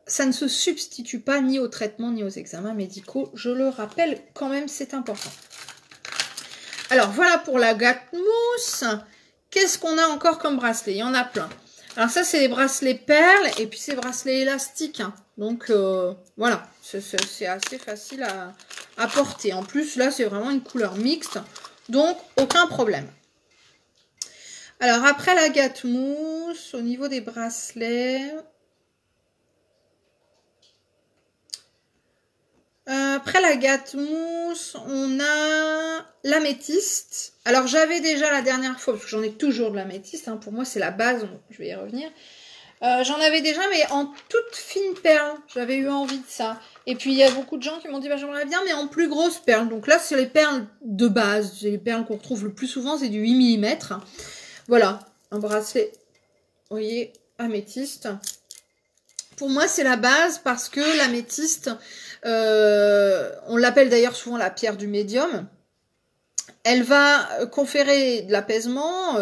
ça ne se substitue pas ni au traitement ni aux examens médicaux. Je le rappelle quand même, c'est important. Alors, voilà pour l'agate mousse. Qu'est-ce qu'on a encore comme bracelet? Il y en a plein. Alors ça, c'est les bracelets perles et puis ces bracelets élastiques. Hein. Donc voilà, c'est assez facile à porter. En plus, là, c'est vraiment une couleur mixte. Donc, aucun problème. Alors, après l'agate mousse, au niveau des bracelets... Après l'agate mousse, on a l'améthyste. Alors j'avais déjà la dernière fois, parce que j'en ai toujours de l'améthyste, hein, pour moi c'est la base, je vais y revenir. J'en avais déjà, mais en toute fine perle, j'avais eu envie de ça. Et puis il y a beaucoup de gens qui m'ont dit, bah, j'aimerais bien, mais en plus grosse perle. Donc là, c'est les perles de base, c'est les perles qu'on retrouve le plus souvent, c'est du 8 mm. Voilà, un bracelet, vous voyez, améthyste. Pour moi, c'est la base parce que l'améthyste, on l'appelle d'ailleurs souvent la pierre du médium. Elle va conférer de l'apaisement,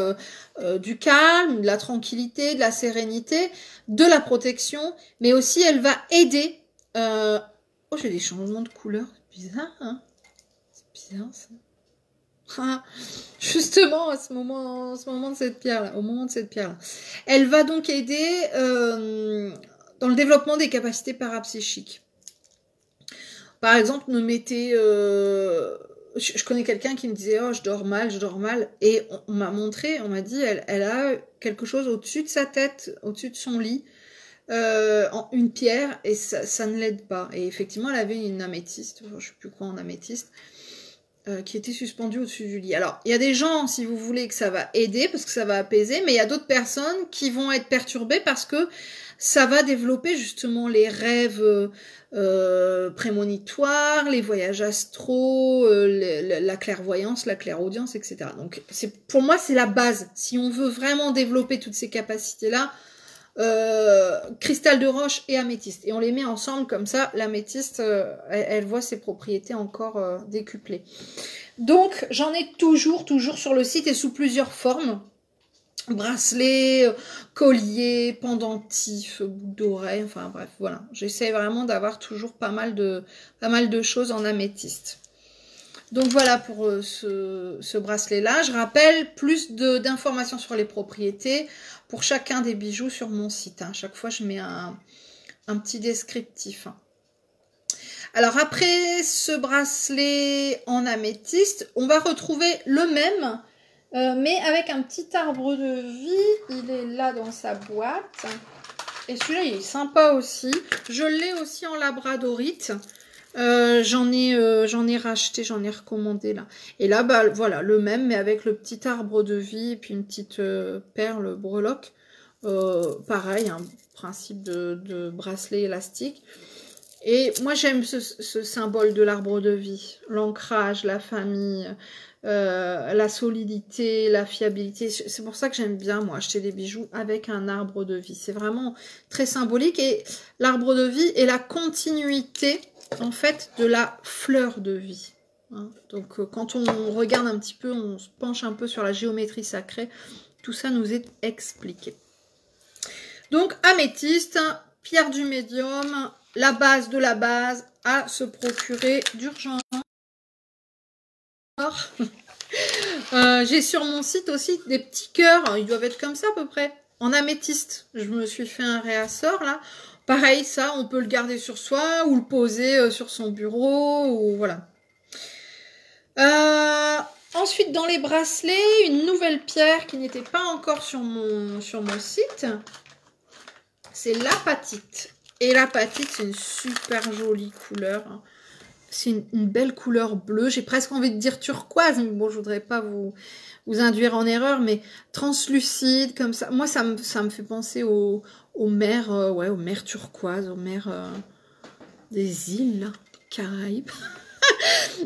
du calme, de la tranquillité, de la sérénité, de la protection, mais aussi elle va aider... Oh, j'ai des changements de couleur, c'est bizarre, hein? C'est bizarre, ça. Ah, justement, à ce moment de cette pierre-là, au moment de cette pierre-là. Elle va donc aider... dans le développement des capacités parapsychiques. Par exemple, ne mettez je connais quelqu'un qui me disait, oh, je dors mal, et on m'a montré, on m'a dit, elle a quelque chose au-dessus de sa tête, au-dessus de son lit, une pierre, et ça ne l'aide pas. Et effectivement, elle avait une améthyste, je sais plus quoi en améthyste, qui était suspendue au-dessus du lit. Alors, il y a des gens, si vous voulez, que ça va aider, parce que ça va apaiser, mais il y a d'autres personnes qui vont être perturbées parce que ça va développer justement les rêves prémonitoires, les voyages astraux, la clairvoyance, la clairaudience, etc. Donc, pour moi, c'est la base. Si on veut vraiment développer toutes ces capacités-là, cristal de roche et améthyste. Et on les met ensemble comme ça, l'améthyste, elle voit ses propriétés encore décuplées. Donc, j'en ai toujours sur le site et sous plusieurs formes. Bracelets, colliers, pendentifs, boucles d'oreilles, enfin bref, voilà. J'essaie vraiment d'avoir toujours pas mal de choses en améthyste. Donc voilà pour ce bracelet-là. Je rappelle, plus d'informations sur les propriétés pour chacun des bijoux sur mon site. Hein. Chaque fois, je mets un petit descriptif. Hein. Alors après ce bracelet en améthyste, on va retrouver le même, mais avec un petit arbre de vie. Il est là dans sa boîte. Et celui-là, il est sympa aussi. Je l'ai aussi en labradorite. J'en ai racheté, j'en ai recommandé là. Et là, bah voilà, le même, mais avec le petit arbre de vie et puis une petite perle breloque. Pareil, un principe de bracelet élastique. Et moi, j'aime ce symbole de l'arbre de vie. L'ancrage, la famille, la solidité, la fiabilité. C'est pour ça que j'aime bien, moi, acheter des bijoux avec un arbre de vie. C'est vraiment très symbolique. Et l'arbre de vie est la continuité, en fait, de la fleur de vie. Hein. Donc, quand on regarde un petit peu, on se penche un peu sur la géométrie sacrée, tout ça nous est expliqué. Donc, améthyste, pierre du médium, la base de la base à se procurer d'urgence. J'ai sur mon site aussi des petits cœurs, ils doivent être comme ça à peu près, en améthyste. Je me suis fait un réassort là. Pareil, ça, on peut le garder sur soi ou le poser sur son bureau, ou voilà. Ensuite, dans les bracelets, une nouvelle pierre qui n'était pas encore sur mon site, c'est l'apatite. Et l'apatite, c'est une super jolie couleur. C'est une belle couleur bleue. J'ai presque envie de dire turquoise, mais bon, je voudrais pas vous induire en erreur, mais translucide, comme ça. Moi, ça me fait penser aux mers, ouais, aux mers turquoises, aux mers des îles, là, Caraïbes.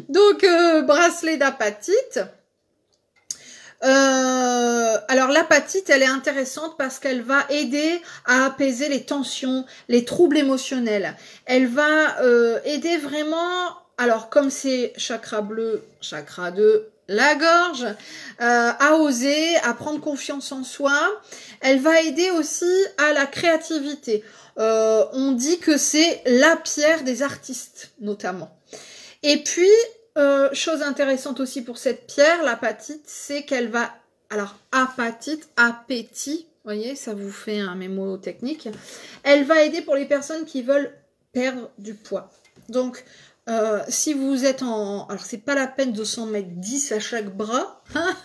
Donc, bracelet d'apatite. Alors l'apatite, elle est intéressante parce qu'elle va aider à apaiser les tensions, les troubles émotionnels. Elle va aider vraiment, alors comme c'est chakra bleu, chakra de la gorge, à oser, à prendre confiance en soi. Elle va aider aussi à la créativité. On dit que c'est la pierre des artistes, notamment. Et puis, chose intéressante aussi pour cette pierre, l'apatite, c'est qu'elle va... Alors, apatite, appétit, vous voyez, ça vous fait un mémo technique. Elle va aider pour les personnes qui veulent perdre du poids. Donc, si vous êtes en... Alors, c'est pas la peine de s'en mettre 10 à chaque bras. Hein.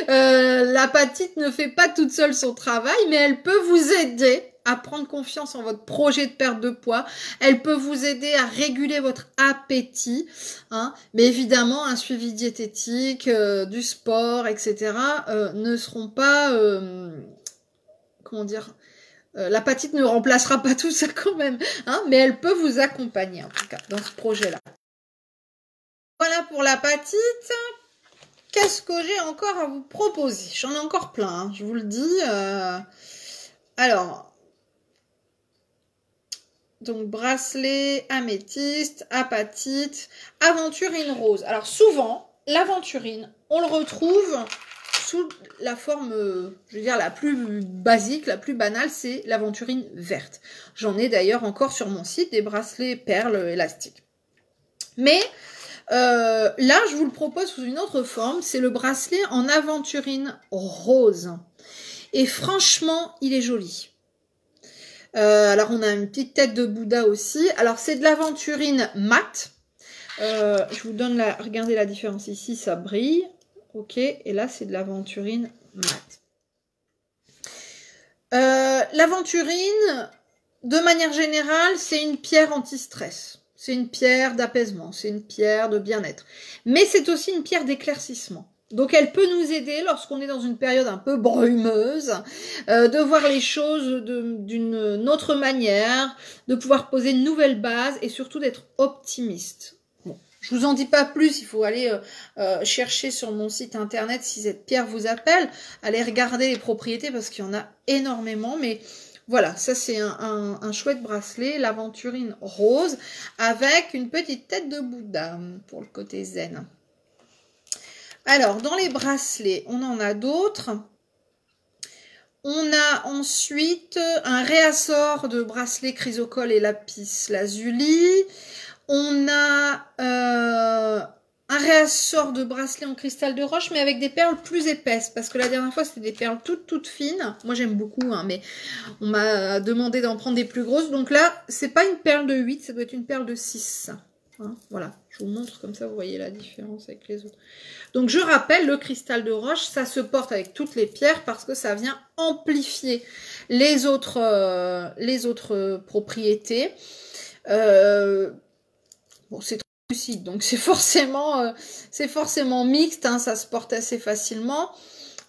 L'apatite ne fait pas toute seule son travail, mais elle peut vous aider à prendre confiance en votre projet de perte de poids. Elle peut vous aider à réguler votre appétit. Hein. Mais évidemment, un suivi diététique, du sport, etc. Ne seront pas... comment dire, l'apatite ne remplacera pas tout ça quand même. Hein, mais elle peut vous accompagner, en tout cas, dans ce projet-là. Voilà pour l'apatite. Qu'est-ce que j'ai encore à vous proposer? J'en ai encore plein, hein, je vous le dis. Alors... Donc, bracelet, améthyste, apatite, aventurine rose. Alors, souvent, l'aventurine, on le retrouve sous la forme, je veux dire, la plus basique, la plus banale, c'est l'aventurine verte. J'en ai d'ailleurs encore sur mon site des bracelets perles élastiques. Mais là, je vous le propose sous une autre forme. C'est le bracelet en aventurine rose. Et franchement, il est joli. Alors, on a une petite tête de Bouddha aussi. Alors, c'est de l'aventurine mat. Je vous donne la... Regardez la différence ici, ça brille. Ok, et là, c'est de l'aventurine mat. L'aventurine, de manière générale, c'est une pierre anti-stress. C'est une pierre d'apaisement, c'est une pierre de bien-être. Mais c'est aussi une pierre d'éclaircissement. Donc elle peut nous aider lorsqu'on est dans une période un peu brumeuse, de voir les choses d'une autre manière, de pouvoir poser une nouvelle base et surtout d'être optimiste. Bon, je vous en dis pas plus, il faut aller chercher sur mon site internet si cette pierre vous appelle, allez regarder les propriétés parce qu'il y en a énormément, mais voilà, ça c'est un chouette bracelet, l'aventurine rose, avec une petite tête de Bouddha pour le côté zen. Alors, dans les bracelets, on en a d'autres. On a ensuite un réassort de bracelets chrysocole et lapis lazuli. On a un réassort de bracelet en cristal de roche, mais avec des perles plus épaisses. Parce que la dernière fois, c'était des perles toutes fines. Moi, j'aime beaucoup, hein, mais on m'a demandé d'en prendre des plus grosses. Donc là, c'est pas une perle de 8, ça doit être une perle de 6. Hein, voilà, je vous montre comme ça, vous voyez la différence avec les autres. Donc je rappelle, le cristal de roche, ça se porte avec toutes les pierres parce que ça vient amplifier les autres propriétés. Bon, c'est lucide, donc c'est forcément mixte, hein, ça se porte assez facilement.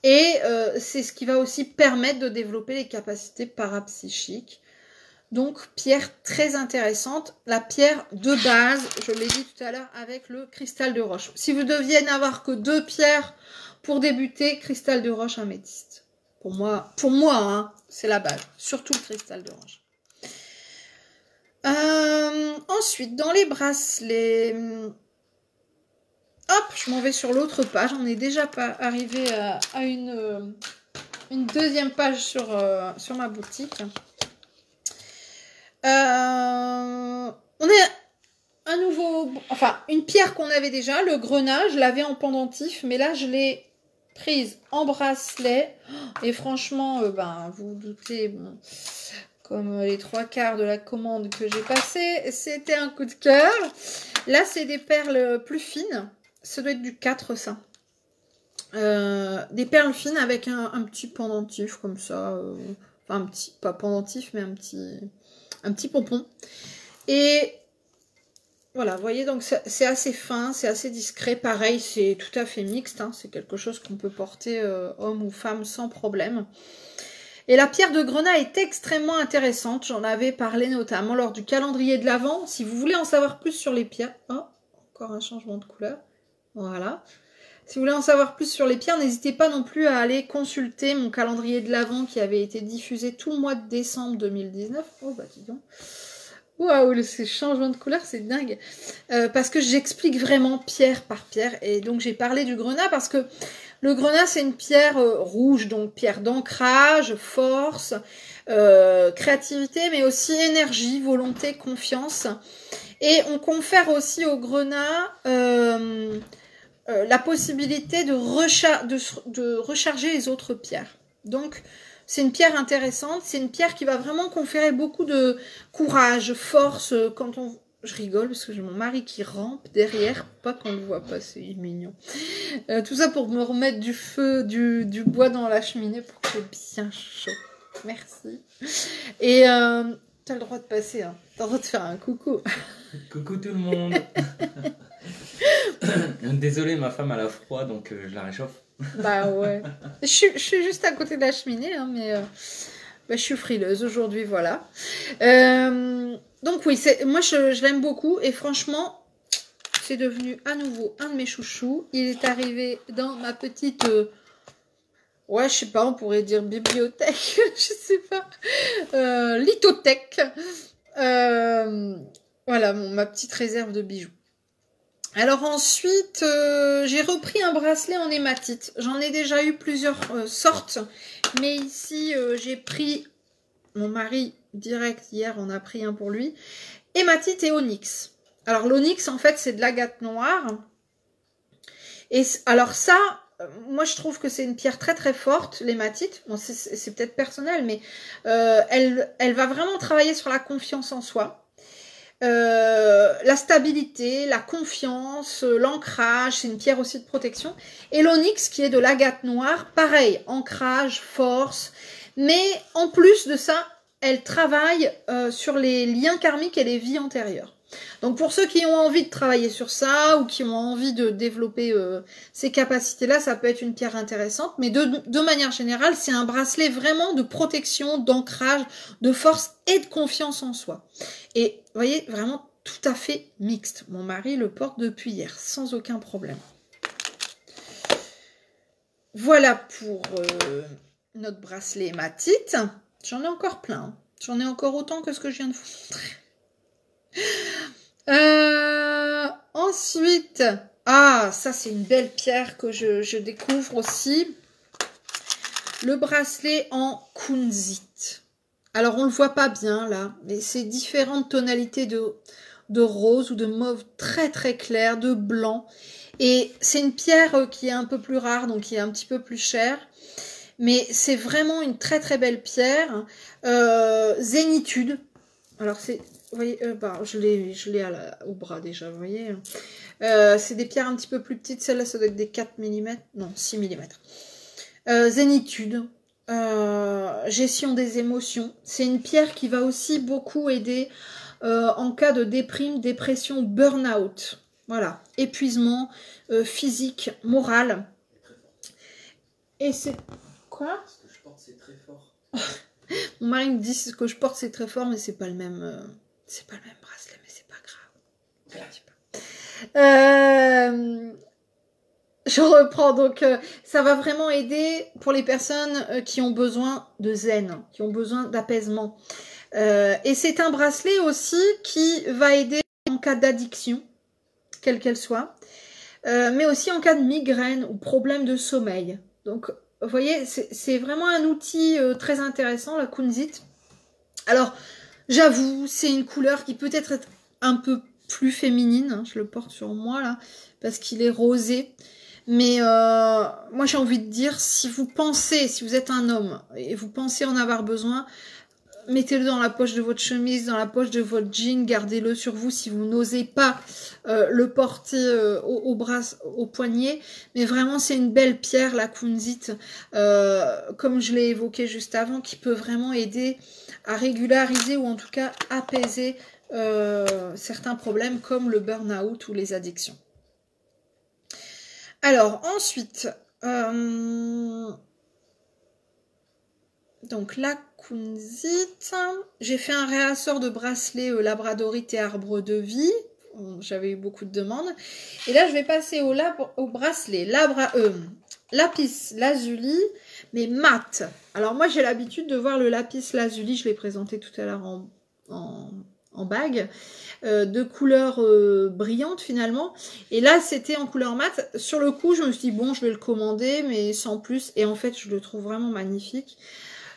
Et c'est ce qui va aussi permettre de développer les capacités parapsychiques. Donc, pierre très intéressante. La pierre de base, je l'ai dit tout à l'heure, avec le cristal de roche. Si vous deviez n'avoir que 2 pierres pour débuter, cristal de roche, améthyste. Pour moi hein, c'est la base. Surtout le cristal de roche. Ensuite, dans les bracelets... Hop, je m'en vais sur l'autre page. On est déjà pas arrivé à une deuxième page sur ma boutique. On est un nouveau, enfin une pierre qu'on avait déjà, le grenat, je l'avais en pendentif, mais là je l'ai prise en bracelet et franchement, vous vous doutez, bon, comme les 3/4 de la commande que j'ai passée, c'était un coup de cœur. Là c'est des perles plus fines, ça doit être du 4 ça. Des perles fines avec un petit pendentif comme ça, enfin un petit, pas pendentif mais un petit pompon. Et voilà, vous voyez, donc c'est assez fin, c'est assez discret. Pareil, c'est tout à fait mixte. Hein, c'est quelque chose qu'on peut porter homme ou femme sans problème. Et la pierre de grenat est extrêmement intéressante. J'en avais parlé notamment lors du calendrier de l'Avent. Si vous voulez en savoir plus sur les pierres... Oh, encore un changement de couleur. Voilà. Si vous voulez en savoir plus sur les pierres, n'hésitez pas non plus à aller consulter mon calendrier de l'Avent qui avait été diffusé tout le mois de décembre 2019. Oh bah dis donc. Waouh, ces changements de couleur, c'est dingue. Parce que j'explique vraiment pierre par pierre. Et donc j'ai parlé du grenat parce que le grenat, c'est une pierre rouge, donc pierre d'ancrage, force, créativité, mais aussi énergie, volonté, confiance. Et on confère aussi au grenat... la possibilité de recharger les autres pierres. Donc, c'est une pierre intéressante. C'est une pierre qui va vraiment conférer beaucoup de courage, force. Quand on... Je rigole parce que j'ai mon mari qui rampe derrière. Pas qu'on le voit pas, c'est mignon. Tout ça pour me remettre du feu, du bois dans la cheminée pour que c'est bien chaud. Merci. Et t'as le droit de passer. Hein. T'as le droit de faire un coucou. Coucou tout le monde. Désolé, ma femme a la froid, donc je la réchauffe. Bah ouais. Je suis juste à côté de la cheminée, hein, mais je suis frileuse aujourd'hui, voilà. Donc oui, moi je l'aime beaucoup et franchement, c'est devenu à nouveau un de mes chouchous. Il est arrivé dans ma petite... ouais, je sais pas, on pourrait dire bibliothèque, je sais pas. Lithothèque. Voilà, ma petite réserve de bijoux. Alors ensuite, j'ai repris un bracelet en hématite. J'en ai déjà eu plusieurs sortes. Mais ici, j'ai pris... Mon mari, direct, hier, on a pris un pour lui. Hématite et onyx. Alors l'onyx, en fait, c'est de l'agate noire. Et alors ça, moi, je trouve que c'est une pierre très très forte, l'hématite. Bon, c'est peut-être personnel, mais elle va vraiment travailler sur la confiance en soi. la stabilité, la confiance, l'ancrage, c'est une pierre aussi de protection. Et l'onyx qui est de l'agate noire, pareil, ancrage, force, mais en plus de ça, elle travaille sur les liens karmiques et les vies antérieures. Donc pour ceux qui ont envie de travailler sur ça ou qui ont envie de développer ces capacités-là, ça peut être une pierre intéressante. Mais de manière générale, c'est un bracelet vraiment de protection, d'ancrage, de force et de confiance en soi. Et vous voyez, vraiment tout à fait mixte. Mon mari le porte depuis hier, sans aucun problème. Voilà pour notre bracelet hématite. J'en ai encore plein. Hein. J'en ai encore autant que ce que je viens de vous montrer. Ensuite, ça c'est une belle pierre que je découvre aussi. Le bracelet en kunzite. Alors on le voit pas bien là, mais c'est différentes tonalités de rose ou de mauve très très clair, de blanc. Et c'est une pierre qui est un peu plus rare, donc qui est un petit peu plus chère. Mais c'est vraiment une très très belle pierre. Zénitude. Alors c'est... Vous voyez, je l'ai au bras déjà, vous voyez. C'est des pierres un petit peu plus petites. Celle-là, ça doit être des 4 mm. Non, 6 mm. Zénitude. Gestion des émotions. C'est une pierre qui va aussi beaucoup aider en cas de déprime, dépression, burn-out. Voilà. Épuisement physique, moral. Et c'est... Quoi? Ce que je porte, c'est très fort. Mon mari me dit ce que je porte, c'est très fort, mais c'est pas le même... C'est pas le même bracelet, mais c'est pas grave. Je reprends, donc ça va vraiment aider pour les personnes qui ont besoin de zen, qui ont besoin d'apaisement. Et c'est un bracelet aussi qui va aider en cas d'addiction, quelle qu'elle soit, mais aussi en cas de migraine ou problème de sommeil. Donc, vous voyez, c'est vraiment un outil très intéressant, la kunzite. Alors, j'avoue, c'est une couleur qui peut être un peu plus féminine. Hein, je le porte sur moi, là, parce qu'il est rosé. Mais moi, j'ai envie de dire, si vous êtes un homme, et vous pensez en avoir besoin, mettez-le dans la poche de votre chemise, dans la poche de votre jean, gardez-le sur vous si vous n'osez pas le porter au bras, au poignet. Mais vraiment, c'est une belle pierre, la kunzite, comme je l'ai évoqué juste avant, qui peut vraiment aider à régulariser ou en tout cas apaiser certains problèmes comme le burn-out ou les addictions. Alors, ensuite, donc la kunzite, j'ai fait un réassort de bracelet labradorite et arbre de vie. J'avais eu beaucoup de demandes. Et là, je vais passer au bracelet lapis lazuli, mais mat. Alors moi, j'ai l'habitude de voir le lapis lazuli, je l'ai présenté tout à l'heure en bague, de couleur brillante finalement. Et là, c'était en couleur mat. Sur le coup, je me suis dit, bon, je vais le commander, mais sans plus. Et en fait, je le trouve vraiment magnifique.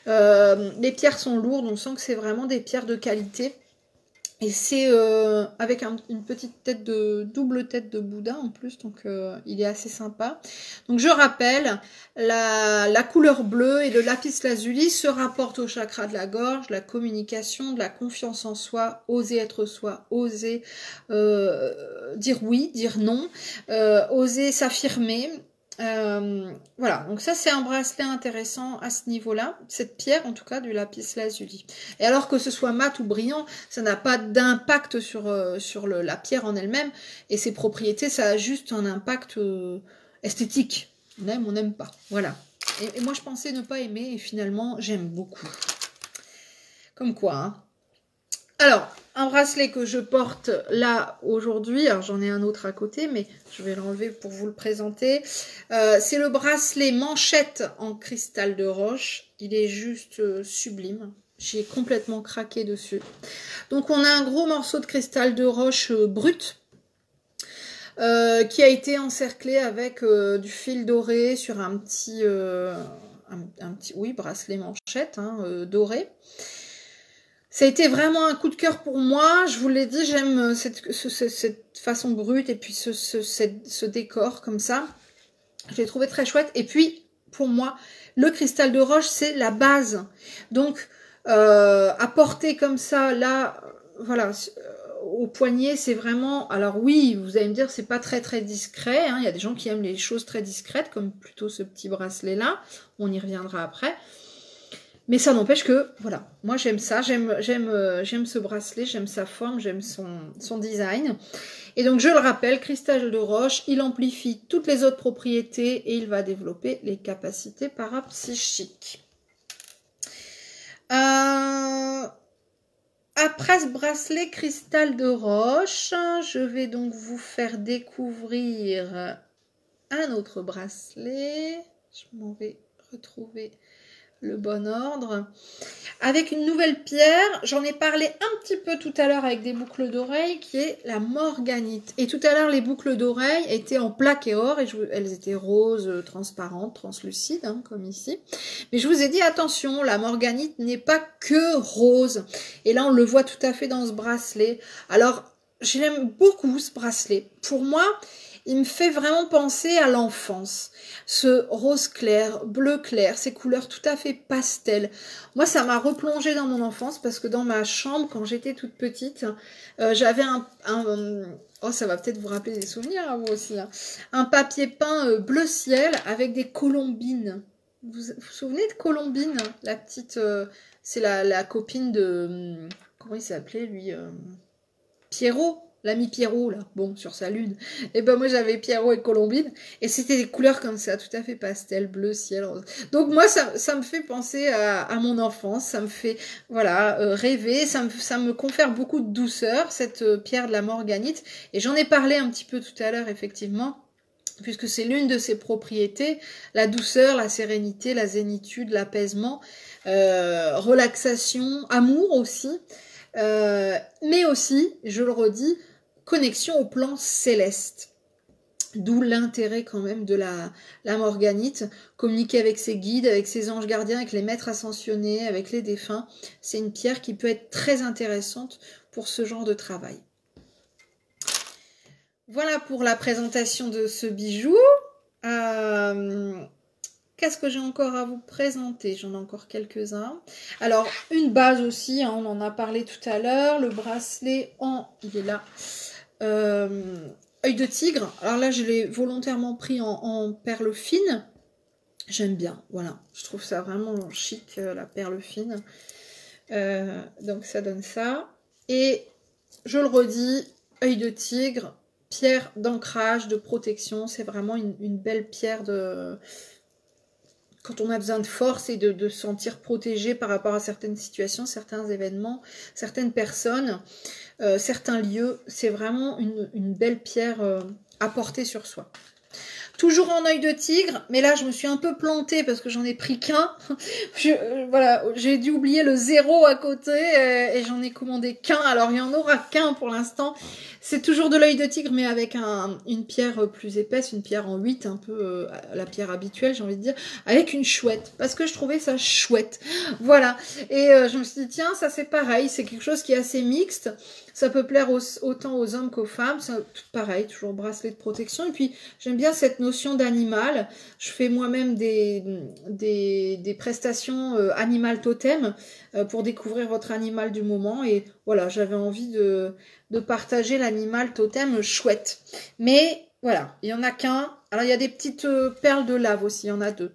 Les pierres sont lourdes, on sent que c'est vraiment des pierres de qualité. Et c'est avec une petite double tête de Bouddha en plus, donc il est assez sympa. Donc je rappelle, la couleur bleue et le lapis lazuli se rapportent au chakra de la gorge, la communication, de la confiance en soi, oser être soi, oser dire oui, dire non, oser s'affirmer. Voilà, donc ça c'est un bracelet intéressant à ce niveau-là, cette pierre en tout cas du lapis lazuli. Et alors que ce soit mat ou brillant, ça n'a pas d'impact sur la pierre en elle-même et ses propriétés, ça a juste un impact esthétique. On aime, on n'aime pas. Voilà. Et moi je pensais ne pas aimer et finalement j'aime beaucoup. Comme quoi, hein. Alors, un bracelet que je porte là aujourd'hui, alors j'en ai un autre à côté, mais je vais l'enlever pour vous le présenter. C'est le bracelet manchette en cristal de roche. Il est juste sublime. J'ai complètement craqué dessus. Donc on a un gros morceau de cristal de roche brut qui a été encerclé avec du fil doré sur un petit bracelet manchette doré. Ça a été vraiment un coup de cœur pour moi. Je vous l'ai dit, j'aime cette façon brute et puis ce décor comme ça. Je l'ai trouvé très chouette. Et puis, pour moi, le cristal de roche, c'est la base. Donc, à porter comme ça, là, voilà, au poignet, c'est vraiment... Alors oui, vous allez me dire, c'est pas très très discret. Hein. Il y a des gens qui aiment les choses très discrètes, comme plutôt ce petit bracelet-là. On y reviendra après. Mais ça n'empêche que, voilà, moi j'aime ça. J'aime ce bracelet, j'aime sa forme, j'aime son design. Et donc je le rappelle, cristal de roche, il amplifie toutes les autres propriétés et il va développer les capacités parapsychiques. Après ce bracelet cristal de roche, je vais donc vous faire découvrir un autre bracelet. Je m'en vais retrouver le bon ordre. Avec une nouvelle pierre, j'en ai parlé un petit peu tout à l'heure avec des boucles d'oreilles, qui est la morganite. Et tout à l'heure, les boucles d'oreilles étaient en plaque et or, et elles étaient roses, transparentes, translucides, hein, comme ici. Mais je vous ai dit, attention, la morganite n'est pas que rose. Et là, on le voit tout à fait dans ce bracelet. Alors, j'aime beaucoup ce bracelet. Pour moi, il me fait vraiment penser à l'enfance. Ce rose clair, bleu clair, ces couleurs tout à fait pastel. Moi, ça m'a replongé dans mon enfance parce que dans ma chambre, quand j'étais toute petite, j'avais oh, ça va peut-être vous rappeler des souvenirs à vous aussi. Hein, un papier peint bleu ciel avec des colombines. Vous vous souvenez de Colombine? La petite... c'est la copine de... comment il s'appelait, lui Pierrot. L'ami Pierrot, là, bon, sur sa lune. Et ben moi, j'avais Pierrot et Colombine. Et c'était des couleurs comme ça, tout à fait pastel, bleu, ciel, rose. Donc moi, ça me fait penser à mon enfance. Ça me fait, voilà, rêver. Ça me confère beaucoup de douceur, cette pierre de la morganite. Et j'en ai parlé un petit peu tout à l'heure, effectivement, puisque c'est l'une de ses propriétés. La douceur, la sérénité, la zénitude, l'apaisement, relaxation, amour aussi. Mais aussi, je le redis, connexion au plan céleste. D'où l'intérêt quand même de la morganite. Communiquer avec ses guides, avec ses anges gardiens, avec les maîtres ascensionnés, avec les défunts. C'est une pierre qui peut être très intéressante pour ce genre de travail. Voilà pour la présentation de ce bijou. Qu'est-ce que j'ai encore à vous présenter? J'en ai encore quelques-uns. Alors, une base aussi, hein, on en a parlé tout à l'heure. Le bracelet il est là. Œil de tigre. Alors là, je l'ai volontairement pris en perle fine. J'aime bien, voilà. Je trouve ça vraiment chic, la perle fine. Donc, ça donne ça. Et, je le redis, œil de tigre, pierre d'ancrage, de protection. C'est vraiment une belle pierre de... quand on a besoin de force et de se sentir protégé par rapport à certaines situations, certains événements, certaines personnes, certains lieux, c'est vraiment une belle pierre à porter sur soi. Toujours en œil de tigre, mais là je me suis un peu plantée parce que j'en ai pris qu'un. Voilà, j'ai dû oublier le 0 à côté et j'en ai commandé qu'un. Alors il n'y en aura qu'un pour l'instant. C'est toujours de l'œil de tigre, mais avec une pierre plus épaisse, une pierre en 8, un peu la pierre habituelle, j'ai envie de dire, avec une chouette, parce que je trouvais ça chouette. Voilà, et je me suis dit, tiens, ça c'est pareil, c'est quelque chose qui est assez mixte, ça peut plaire autant aux hommes qu'aux femmes, tout pareil, toujours bracelet de protection, et puis j'aime bien cette notion d'animal. Je fais moi-même des prestations animal totem pour découvrir votre animal du moment, et voilà, j'avais envie de partager l'animal totem chouette. Mais voilà, il n'y en a qu'un. Alors il y a des petites perles de lave aussi, il y en a deux.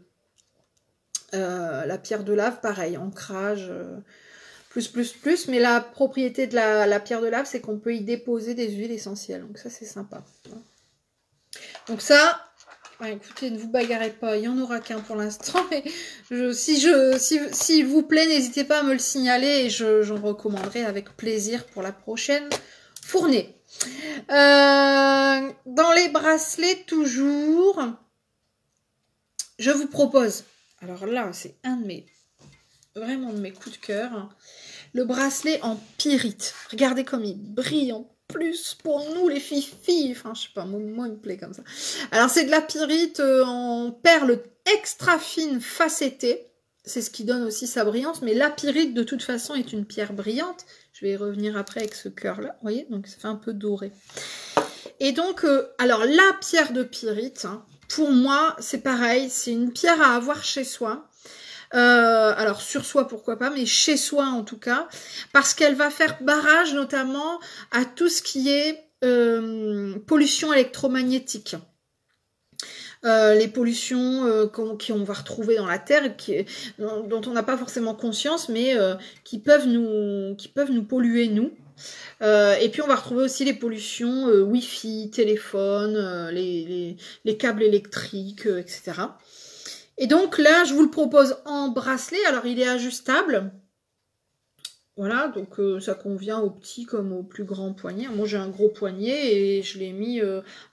La pierre de lave, pareil, ancrage, plus. Mais la propriété de la pierre de lave, c'est qu'on peut y déposer des huiles essentielles. Donc ça, c'est sympa. Donc ça... écoutez, ne vous bagarrez pas, il n'y en aura qu'un pour l'instant. S'il vous plaît, n'hésitez pas à me le signaler et j'en recommanderai avec plaisir pour la prochaine fournée. Dans les bracelets, toujours, je vous propose, alors là, c'est vraiment de mes coups de cœur, le bracelet en pyrite. Regardez comme il brille en plus pour nous les filles, enfin je sais pas, moi il me plaît comme ça. Alors c'est de la pyrite en perles extra fine facettée, c'est ce qui donne aussi sa brillance, mais la pyrite de toute façon est une pierre brillante. Je vais y revenir après avec ce cœur là, vous voyez, donc ça fait un peu doré. Et donc, alors la pierre de pyrite, hein, pour moi c'est pareil, c'est une pierre à avoir chez soi. Alors sur soi pourquoi pas, mais chez soi en tout cas, parce qu'elle va faire barrage notamment à tout ce qui est pollution électromagnétique. Les pollutions qu'on va retrouver dans la Terre, dont on n'a pas forcément conscience, mais qui peuvent nous polluer, nous. Et puis on va retrouver aussi les pollutions Wi-Fi, téléphone, les câbles électriques, etc. Et donc là, je vous le propose en bracelet. Alors il est ajustable. Voilà, donc ça convient aux petits comme aux plus grands poignets. Moi j'ai un gros poignet et je l'ai mis...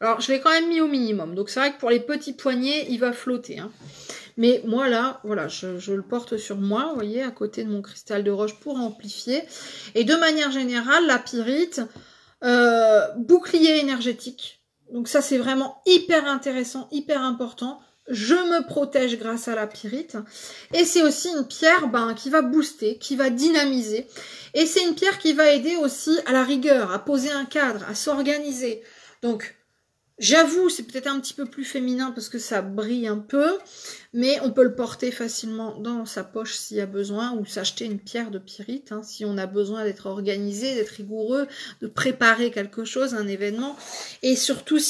Alors je l'ai quand même mis au minimum. Donc c'est vrai que pour les petits poignets, il va flotter. Hein. Mais moi là, voilà, je le porte sur moi, vous voyez, à côté de mon cristal de roche pour amplifier. Et de manière générale, la pyrite, bouclier énergétique. Donc ça c'est vraiment hyper intéressant, hyper important. Je me protège grâce à la pyrite. Et c'est aussi une pierre qui va booster, qui va dynamiser. Et c'est une pierre qui va aider aussi à la rigueur, à poser un cadre, à s'organiser. Donc, j'avoue, c'est peut-être un petit peu plus féminin parce que ça brille un peu. Mais on peut le porter facilement dans sa poche s'il y a besoin. Ou s'acheter une pierre de pyrite. Hein, si on a besoin d'être organisé, d'être rigoureux, de préparer quelque chose, un événement. Et surtout,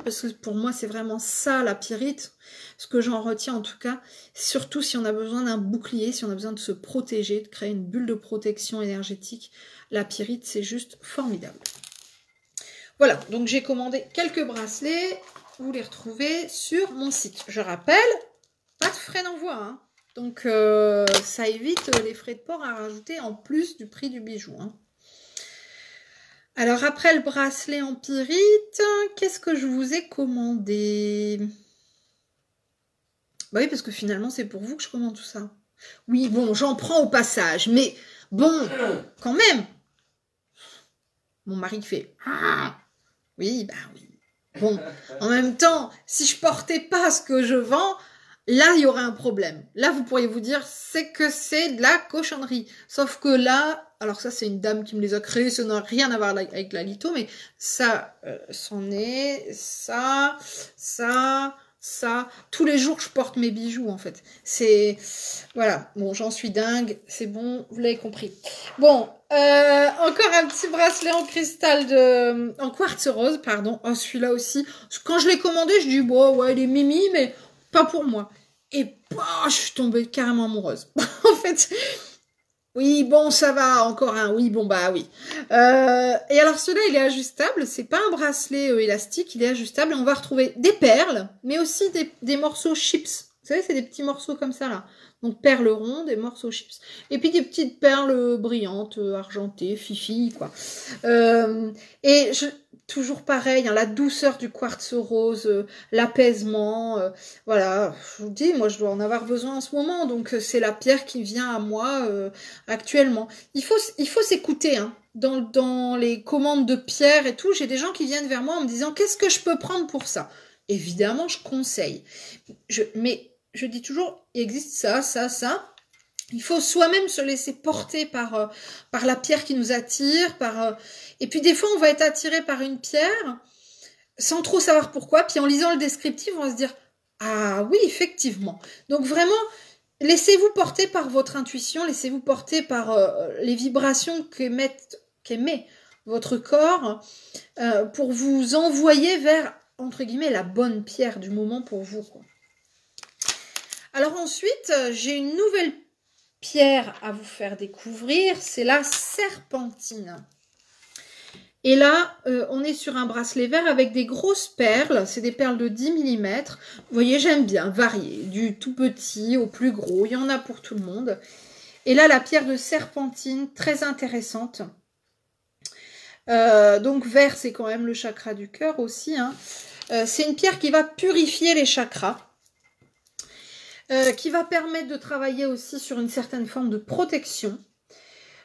parce que pour moi c'est vraiment ça la pyrite. Ce que j'en retiens en tout cas, surtout si on a besoin d'un bouclier, si on a besoin de se protéger, de créer une bulle de protection énergétique, la pyrite c'est juste formidable. Voilà, donc j'ai commandé quelques bracelets, vous les retrouvez sur mon site. Je rappelle, pas de frais d'envoi, hein. Donc ça évite les frais de port à rajouter en plus du prix du bijou. Hein. Alors après le bracelet en pyrite, qu'est-ce que je vous ai commandé ? Bah oui, parce que finalement, c'est pour vous que je commande tout ça. Oui, bon, j'en prends au passage, mais bon, quand même. Mon mari fait « Oui, bah oui. » Bon, en même temps, si je portais pas ce que je vends, là, il y aurait un problème. Là, vous pourriez vous dire, c'est que c'est de la cochonnerie. Sauf que là, alors ça, c'est une dame qui me les a créés, ça n'a rien à voir avec la litho, mais ça, c'en est, ça, tous les jours je porte mes bijoux en fait. C'est, voilà, bon j'en suis dingue, c'est bon, vous l'avez compris. Bon, encore un petit bracelet en cristal en quartz rose, pardon. Oh celui-là aussi, quand je l'ai commandé, je dis bon ouais il est mimi, mais pas pour moi. Et bah, je suis tombée carrément amoureuse. En fait, oui, bon, ça va, encore un, oui, bon, bah oui. Et alors, celui-là, il est ajustable, c'est pas un bracelet élastique, il est ajustable, et on va retrouver des perles, mais aussi des morceaux chips. Vous savez, c'est des petits morceaux comme ça, là. Donc, perles rondes, des morceaux chips. Et puis, des petites perles brillantes, argentées, fifi, quoi. Toujours pareil, hein, la douceur du quartz rose, l'apaisement, voilà, je vous dis, moi je dois en avoir besoin en ce moment, donc c'est la pierre qui vient à moi actuellement. Il faut s'écouter, hein. Dans les commandes de pierre et tout, j'ai des gens qui viennent vers moi en me disant qu'est-ce que je peux prendre pour ça. Évidemment, je conseille. Mais je dis toujours, il existe ça, ça, ça. Il faut soi-même se laisser porter par la pierre qui nous attire. Et puis des fois, on va être attiré par une pierre sans trop savoir pourquoi. Puis en lisant le descriptif, on va se dire « Ah oui, effectivement ». Donc vraiment, laissez-vous porter par votre intuition, laissez-vous porter par les vibrations qu'émet votre corps pour vous envoyer vers, entre guillemets, la bonne pierre du moment pour vous, quoi. Alors ensuite, j'ai une nouvelle pierre à vous faire découvrir, c'est la serpentine. Et là, on est sur un bracelet vert avec des grosses perles, c'est des perles de 10 mm. Vous voyez, j'aime bien varier, du tout petit au plus gros, il y en a pour tout le monde. Et là, la pierre de serpentine, très intéressante. Donc vert, c'est quand même le chakra du cœur aussi. Hein. C'est une pierre qui va purifier les chakras. Qui va permettre de travailler aussi sur une certaine forme de protection,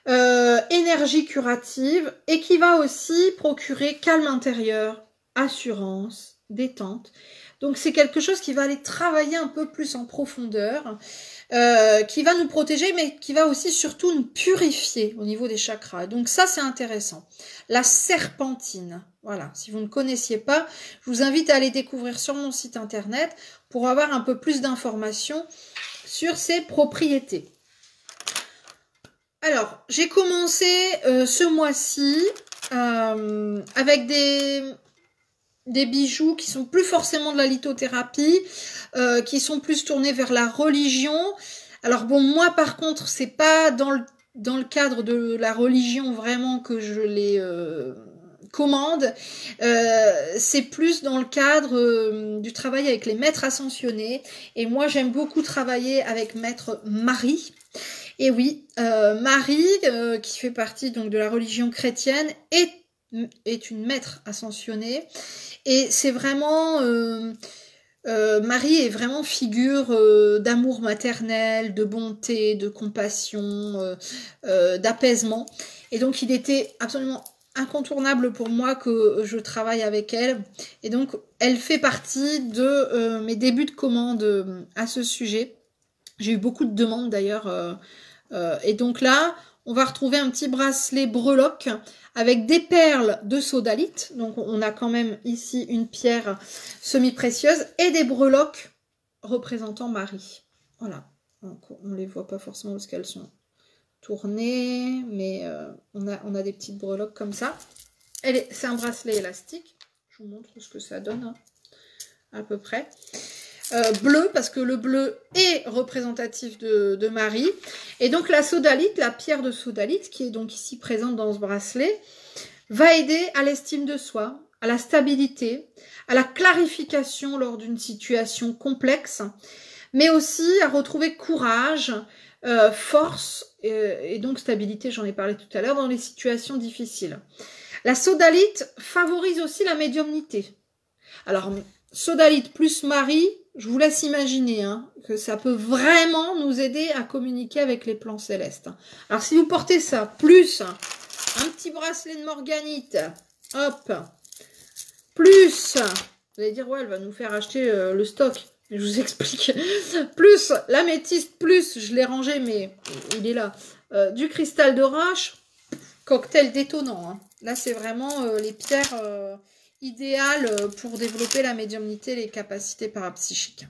énergie curative, et qui va aussi procurer calme intérieur, assurance, détente. Donc c'est quelque chose qui va aller travailler un peu plus en profondeur, qui va nous protéger, mais qui va aussi surtout nous purifier au niveau des chakras. Donc ça, c'est intéressant. La serpentine, voilà, si vous ne connaissiez pas, je vous invite à aller découvrir sur mon site internet pour avoir un peu plus d'informations sur ses propriétés. Alors, j'ai commencé ce mois-ci avec des bijoux qui sont plus forcément de la lithothérapie, qui sont plus tournés vers la religion. Alors bon, moi par contre, c'est pas dans le cadre de la religion vraiment que je les commande. C'est plus dans le cadre du travail avec les maîtres ascensionnés. Et moi, j'aime beaucoup travailler avec maître Marie. Et oui, Marie, qui fait partie donc de la religion chrétienne, est une maître ascensionnée. Et c'est vraiment... Marie est vraiment figure d'amour maternel, de bonté, de compassion, d'apaisement. Et donc, il était absolument incontournable pour moi que je travaille avec elle. Et donc, elle fait partie de mes débuts de commande à ce sujet. J'ai eu beaucoup de demandes d'ailleurs. Et donc là, on va retrouver un petit bracelet breloque avec des perles de sodalite. Donc on a quand même ici une pierre semi-précieuse et des breloques représentant Marie. Voilà. Donc on les voit pas forcément parce qu'elles sont tournées, mais on a des petites breloques comme ça. C'est un bracelet élastique. Je vous montre ce que ça donne, hein, à peu près. Bleu, parce que le bleu est représentatif de Marie. Et donc la sodalite, la pierre de sodalite, qui est donc ici présente dans ce bracelet, va aider à l'estime de soi, à la stabilité, à la clarification lors d'une situation complexe, mais aussi à retrouver courage, force et donc stabilité, j'en ai parlé tout à l'heure, dans les situations difficiles. La sodalite favorise aussi la médiumnité. Alors, sodalite plus Marie, je vous laisse imaginer hein, que ça peut vraiment nous aider à communiquer avec les plans célestes. Alors, si vous portez ça, plus un petit bracelet de morganite, hop, plus, vous allez dire, ouais, elle va nous faire acheter le stock. Je vous explique. Plus l'améthyste, plus, je l'ai rangé, mais il est là, du cristal de roche, cocktail détonnant. Hein. Là, c'est vraiment les pierres... idéal pour développer la médiumnité et les capacités parapsychiques.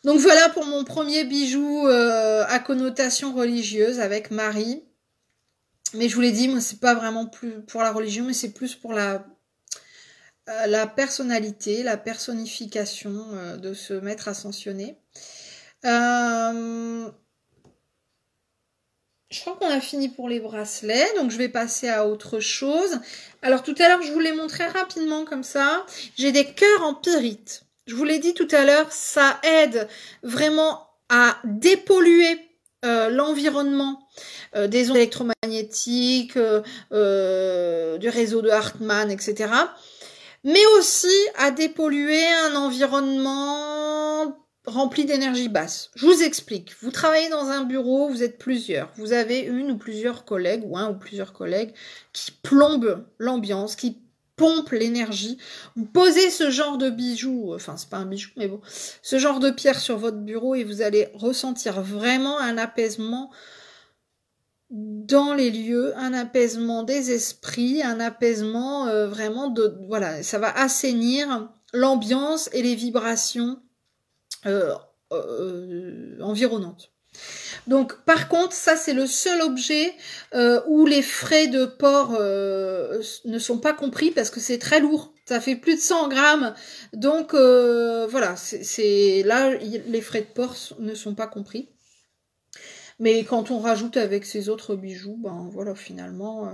Donc voilà pour mon premier bijou à connotation religieuse avec Marie. Mais je vous l'ai dit, moi c'est pas vraiment plus pour la religion, mais c'est plus pour la personnalité, la personnification de ce maître ascensionné. Je crois qu'on a fini pour les bracelets, donc je vais passer à autre chose. Alors tout à l'heure, je vous l'ai montré rapidement comme ça. J'ai des cœurs en pyrite. Je vous l'ai dit tout à l'heure, ça aide vraiment à dépolluer l'environnement des ondes électromagnétiques, du réseau de Hartmann, etc. Mais aussi à dépolluer un environnement rempli d'énergie basse. Je vous explique. Vous travaillez dans un bureau, vous êtes plusieurs. Vous avez une ou plusieurs collègues, ou un ou plusieurs collègues, qui plombent l'ambiance, qui pompent l'énergie. Vous posez ce genre de bijoux, enfin c'est pas un bijou, mais bon, ce genre de pierre sur votre bureau et vous allez ressentir vraiment un apaisement dans les lieux, un apaisement des esprits, un apaisement vraiment de... Voilà, ça va assainir l'ambiance et les vibrations environnantes. Donc par contre ça c'est le seul objet où les frais de port ne sont pas compris parce que c'est très lourd, ça fait plus de 100 grammes, donc voilà, c'est là les frais de port ne sont pas compris. Mais quand on rajoute avec ces autres bijoux, ben voilà finalement.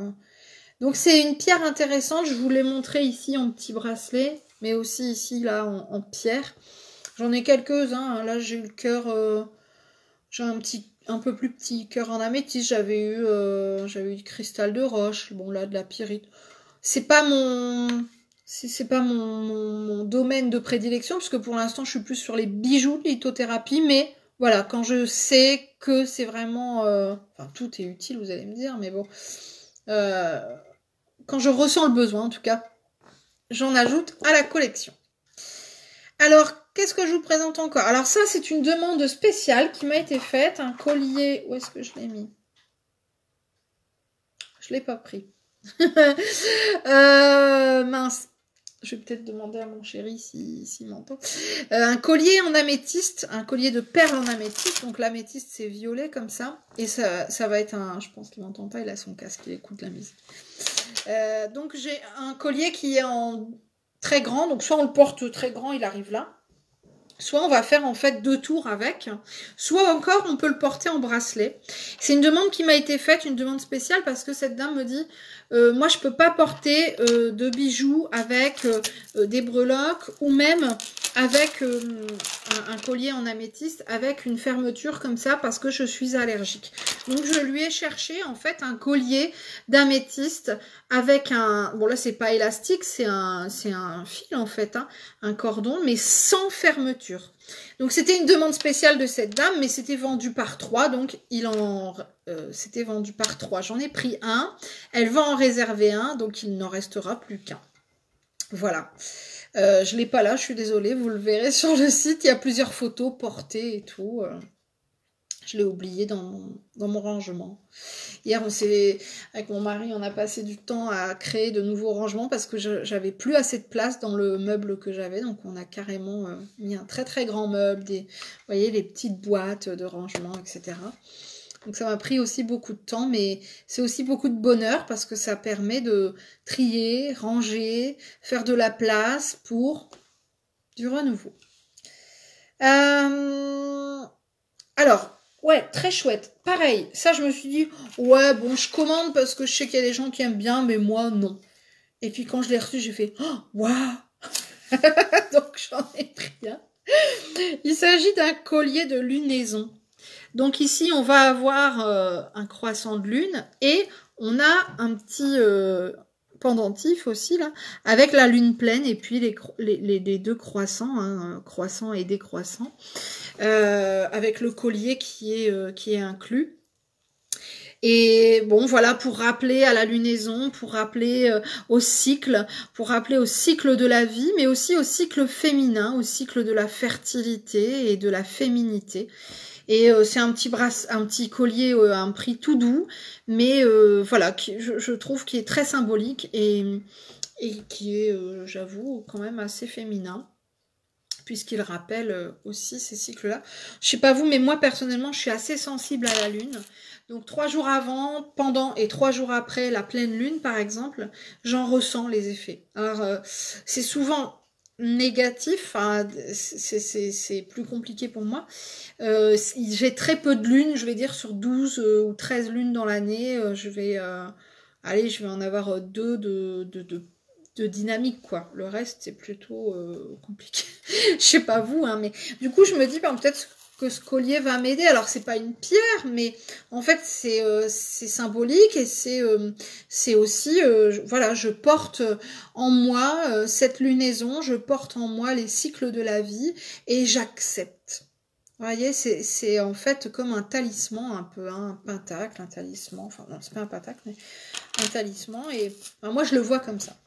Donc c'est une pierre intéressante, je vous l'ai montré ici en petit bracelet, mais aussi ici là en pierre. J'en ai quelques-uns, hein. Là j'ai eu le cœur, j'ai un peu plus petit cœur en améthyste, j'avais eu du cristal de roche, bon là de la pyrite. C'est pas mon domaine de prédilection, parce que pour l'instant je suis plus sur les bijoux de lithothérapie, mais voilà, quand je sais que c'est vraiment... enfin tout est utile vous allez me dire, mais bon, quand je ressens le besoin en tout cas, j'en ajoute à la collection. Alors, qu'est-ce que je vous présente encore? Alors ça, c'est une demande spéciale qui m'a été faite. Un collier... Où est-ce que je l'ai mis? Je l'ai pas pris. Mince. Je vais peut-être demander à mon chéri s'il m'entend. Un collier en améthyste, un collier de perles en améthyste. Donc l'améthyste, c'est violet comme ça. Et ça va être un... Je pense qu'il m'entend pas, il a son casque, il écoute la musique. Donc j'ai un collier qui est en très grand. Donc soit on le porte très grand, il arrive là. Soit on va faire en fait 2 tours avec, soit encore on peut le porter en bracelet. C'est une demande qui m'a été faite, une demande spéciale, parce que cette dame me dit moi je peux pas porter de bijoux avec des breloques ou même avec un collier en améthyste avec une fermeture comme ça parce que je suis allergique. Donc je lui ai cherché en fait un collier d'améthyste avec un... Bon là c'est pas élastique, c'est un fil en fait, hein, un cordon, mais sans fermeture. Donc c'était une demande spéciale de cette dame, mais c'était vendu par 3, donc c'était vendu par 3. J'en ai pris un, elle va en réserver un, donc il n'en restera plus qu'un. Voilà. Je l'ai pas là, je suis désolée, vous le verrez sur le site, il y a plusieurs photos portées et tout. Je l'ai oublié dans mon rangement. Hier, avec mon mari, on a passé du temps à créer de nouveaux rangements parce que j'avais plus assez de place dans le meuble que j'avais. Donc, on a carrément mis un très très grand meuble, vous voyez, les petites boîtes de rangement, etc. Donc, ça m'a pris aussi beaucoup de temps, mais c'est aussi beaucoup de bonheur parce que ça permet de trier, ranger, faire de la place pour du renouveau. Alors, ouais, très chouette. Pareil, ça je me suis dit, ouais, bon, je commande parce que je sais qu'il y a des gens qui aiment bien, mais moi, non. Et puis quand je l'ai reçu, j'ai fait, oh, waouh. Donc j'en ai pris un. Il s'agit d'un collier de lunaison. Donc ici, on va avoir un croissant de lune et on a un petit pendentif aussi, là, avec la lune pleine et puis les 2 croissants, hein, croissant et décroissant. Avec le collier qui est inclus. Et bon, voilà, pour rappeler à la lunaison, pour rappeler au cycle de la vie, mais aussi au cycle féminin, au cycle de la fertilité et de la féminité. Et c'est un petit collier à un prix tout doux, mais voilà, je trouve qu'il est très symbolique et qui est, j'avoue, quand même assez féminin, puisqu'il rappelle aussi ces cycles-là. Je sais pas vous, mais moi, personnellement, je suis assez sensible à la lune. Donc, 3 jours avant, pendant et 3 jours après la pleine lune, par exemple, j'en ressens les effets. Alors, c'est souvent négatif, hein, c'est plus compliqué pour moi. J'ai très peu de lunes, je vais dire sur 12 ou 13 lunes dans l'année, je vais en avoir 2 de dynamique, quoi. Le reste, c'est plutôt compliqué. Je sais pas vous, hein, mais du coup, je me dis, peut-être que ce collier va m'aider. Alors, c'est pas une pierre, mais en fait, c'est symbolique et c'est aussi, voilà, je porte en moi cette lunaison, je porte en moi les cycles de la vie et j'accepte. Vous voyez, c'est en fait comme un talisman, un peu, hein, un pentacle, un talisman. Enfin, non, c'est pas un pentacle, mais un talisman. Et moi, je le vois comme ça.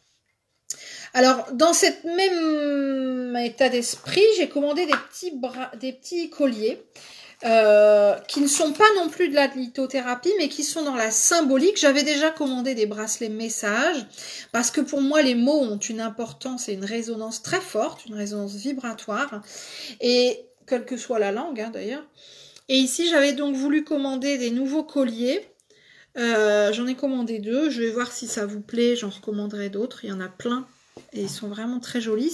Alors, dans cette même état d'esprit, j'ai commandé des petits colliers qui ne sont pas non plus de la lithothérapie, mais qui sont dans la symbolique. J'avais déjà commandé des bracelets messages, parce que pour moi, les mots ont une importance et une résonance très forte, une résonance vibratoire, et quelle que soit la langue, hein, d'ailleurs. Et ici, j'avais donc voulu commander des nouveaux colliers. J'en ai commandé 2. Je vais voir si ça vous plaît. J'en recommanderai d'autres. Il y en a plein. Et ils sont vraiment très jolis.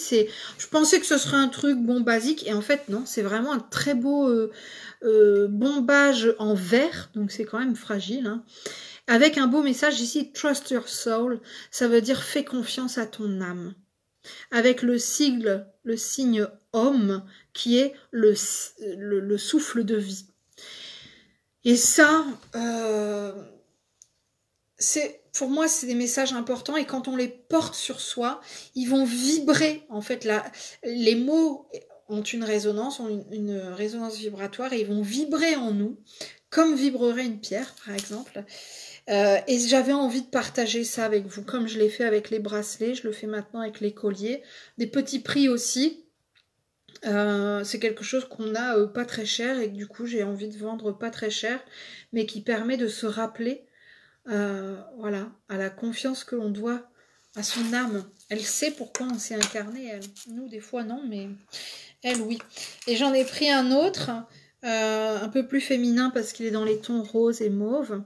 Je pensais que ce serait un truc bon basique. Et en fait, non. C'est vraiment un très beau bombage en verre. Donc, c'est quand même fragile. Hein. Avec un beau message ici. Trust your soul. Ça veut dire fais confiance à ton âme. Avec le signe homme qui est le souffle de vie. Et ça, pour moi, c'est des messages importants et quand on les porte sur soi, ils vont vibrer. En fait, les mots ont une résonance vibratoire et ils vont vibrer en nous, comme vibrerait une pierre, par exemple. Et j'avais envie de partager ça avec vous, comme je l'ai fait avec les bracelets, je le fais maintenant avec les colliers. Des petits prix aussi. C'est quelque chose qu'on a pas très cher et que du coup j'ai envie de vendre pas très cher, mais qui permet de se rappeler voilà, à la confiance que l'on doit à son âme. Elle sait pourquoi on s'est incarné, elle. Nous, des fois, non, mais elle, oui. Et j'en ai pris un autre, un peu plus féminin parce qu'il est dans les tons rose et mauve,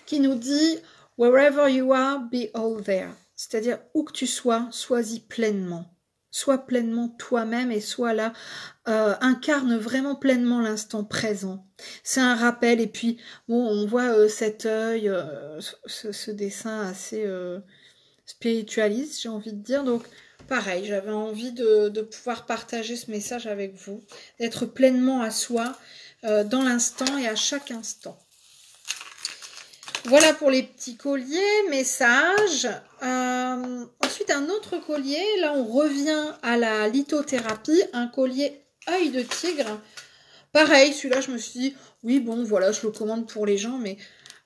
qui nous dit « Wherever you are, be all there ». C'est-à-dire, où que tu sois, sois-y pleinement. Sois pleinement toi-même et sois là, incarne vraiment pleinement l'instant présent. C'est un rappel, et puis, bon, on voit cet œil, ce dessin assez spiritualiste, j'ai envie de dire, donc pareil, j'avais envie de pouvoir partager ce message avec vous, d'être pleinement à soi, dans l'instant et à chaque instant. Voilà pour les petits colliers, messages. Ensuite, un autre collier. Là, on revient à la lithothérapie. Un collier œil de tigre. Pareil, celui-là, je me suis dit, oui, bon, voilà, je le commande pour les gens, mais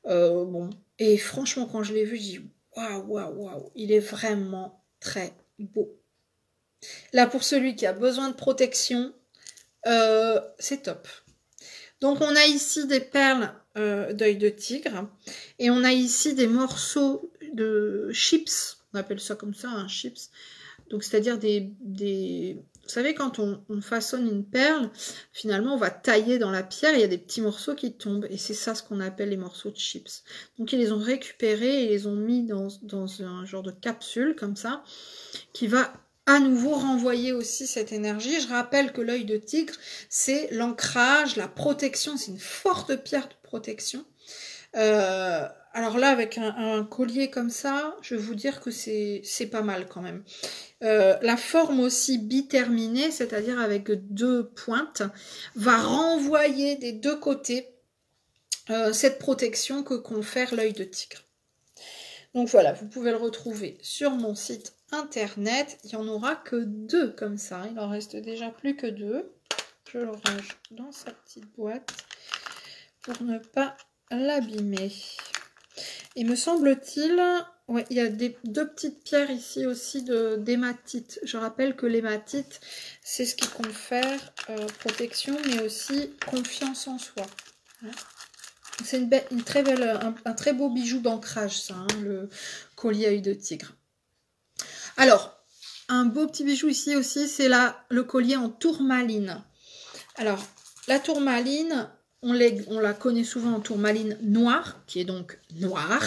bon. Et franchement, quand je l'ai vu, je dis, waouh, waouh, waouh, il est vraiment très beau. Là, pour celui qui a besoin de protection, c'est top. Donc, on a ici des perles d'œil de tigre. Et on a ici des morceaux de chips. On appelle ça comme ça, un chips. Donc, c'est-à-dire des... Vous savez, quand on façonne une perle, finalement, on va tailler dans la pierre, il y a des petits morceaux qui tombent. Et c'est ça ce qu'on appelle les morceaux de chips. Donc, ils les ont récupérés et les ont mis dans un genre de capsule, comme ça, qui va à nouveau renvoyer aussi cette énergie. Je rappelle que l'œil de tigre, c'est l'ancrage, la protection, c'est une forte pierre de protection. Alors là, avec un collier comme ça, je vais vous dire que c'est pas mal quand même. La forme aussi biterminée, c'est-à-dire avec 2 pointes, va renvoyer des 2 côtés cette protection que confère l'œil de tigre. Donc voilà, vous pouvez le retrouver sur mon site internet. Il n'y en aura que 2 comme ça. Il en reste déjà plus que 2. Je le range dans sa petite boîte pour ne pas l'abîmer. Et me semble-t-il, ouais, il y a 2 petites pierres ici aussi d'hématite. Je rappelle que l'hématite, c'est ce qui confère protection, mais aussi confiance en soi. Hein. C'est une très belle, un très beau bijou d'ancrage, ça, hein, le collier œil de tigre. Alors, un beau petit bijou ici aussi, c'est le collier en tourmaline. Alors, la tourmaline, on la connaît souvent en tourmaline noire, qui est donc noire.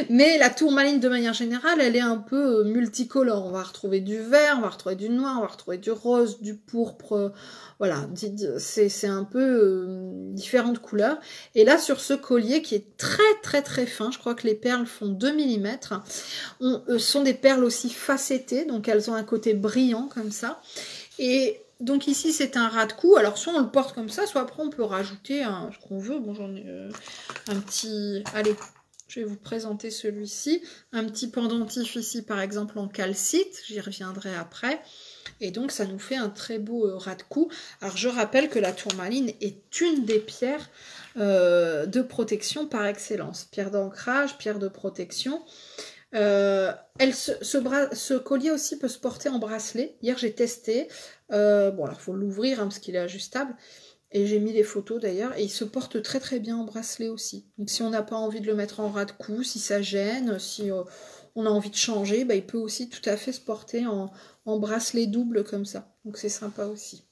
Mais la tourmaline, de manière générale, elle est un peu multicolore. On va retrouver du vert, on va retrouver du noir, on va retrouver du rose, du pourpre. Voilà, c'est un peu différentes couleurs. Et là, sur ce collier qui est très très très fin, je crois que les perles font 2 mm, sont des perles aussi facettées, donc elles ont un côté brillant comme ça. Et donc ici, c'est un ras de cou. Alors, soit on le porte comme ça, soit après, on peut rajouter ce qu'on veut. Bon, j'en ai un petit... Allez, je vais vous présenter celui-ci. Un petit pendentif ici, par exemple, en calcite. J'y reviendrai après. Et donc, ça nous fait un très beau ras de cou. Alors, je rappelle que la tourmaline est une des pierres de protection par excellence. Pierre d'ancrage, pierre de protection. Ce collier aussi peut se porter en bracelet. Hier j'ai testé. Bon, alors il faut l'ouvrir parce qu'il est ajustable. Et j'ai mis les photos d'ailleurs. Et il se porte très très bien en bracelet aussi. Donc si on n'a pas envie de le mettre en ras de cou, si ça gêne, si on a envie de changer, bah, il peut aussi tout à fait se porter en bracelet double comme ça. Donc c'est sympa aussi.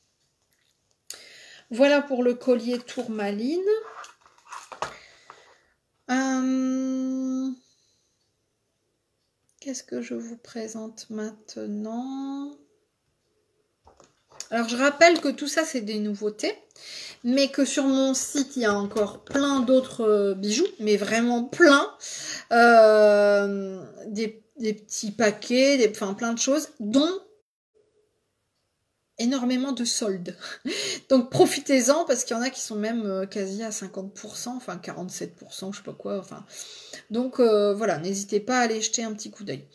Voilà pour le collier tourmaline. Qu'est-ce que je vous présente maintenant? Alors, je rappelle que tout ça, c'est des nouveautés, mais que sur mon site, il y a encore plein d'autres bijoux, mais vraiment plein. Des petits paquets, enfin plein de choses, dont énormément de soldes. Donc, profitez-en, parce qu'il y en a qui sont même quasi à 50%, enfin 47%, je sais pas quoi, enfin... Donc voilà, n'hésitez pas à aller jeter un petit coup d'œil.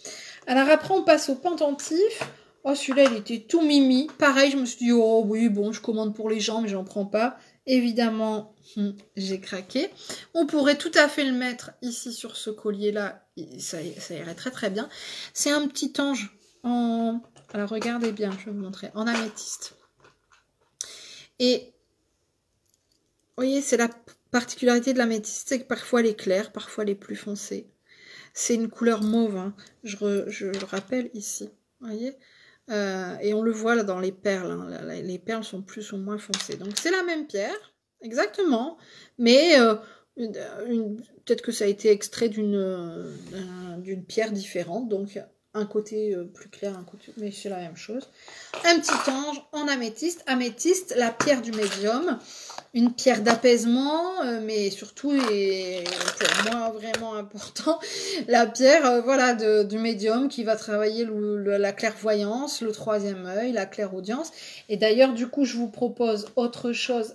Alors après, on passe au pendentif. Oh, celui-là, il était tout mimi. Pareil, je me suis dit, oh oui, bon, je commande pour les gens, mais j'en prends pas. Évidemment, j'ai craqué. On pourrait tout à fait le mettre ici sur ce collier-là. Ça irait très très bien. C'est un petit ange en... Alors regardez bien, je vais vous montrer. En améthyste. Et vous voyez, c'est la particularité de l'améthyste, c'est que parfois elle est claire, parfois elle est plus foncée. C'est une couleur mauve, hein. Je le rappelle ici, vous voyez. Et on le voit là dans les perles, hein. Les perles sont plus ou moins foncées. Donc c'est la même pierre, exactement, mais peut-être que ça a été extrait d'une pierre différente, donc un côté plus clair, un côté, mais c'est la même chose. Un petit ange en améthyste. Améthyste, la pierre du médium, une pierre d'apaisement, mais surtout, et pour moi vraiment important, la pierre voilà, du médium qui va travailler la clairvoyance, le troisième œil, la clairaudience. Et d'ailleurs, du coup, je vous propose autre chose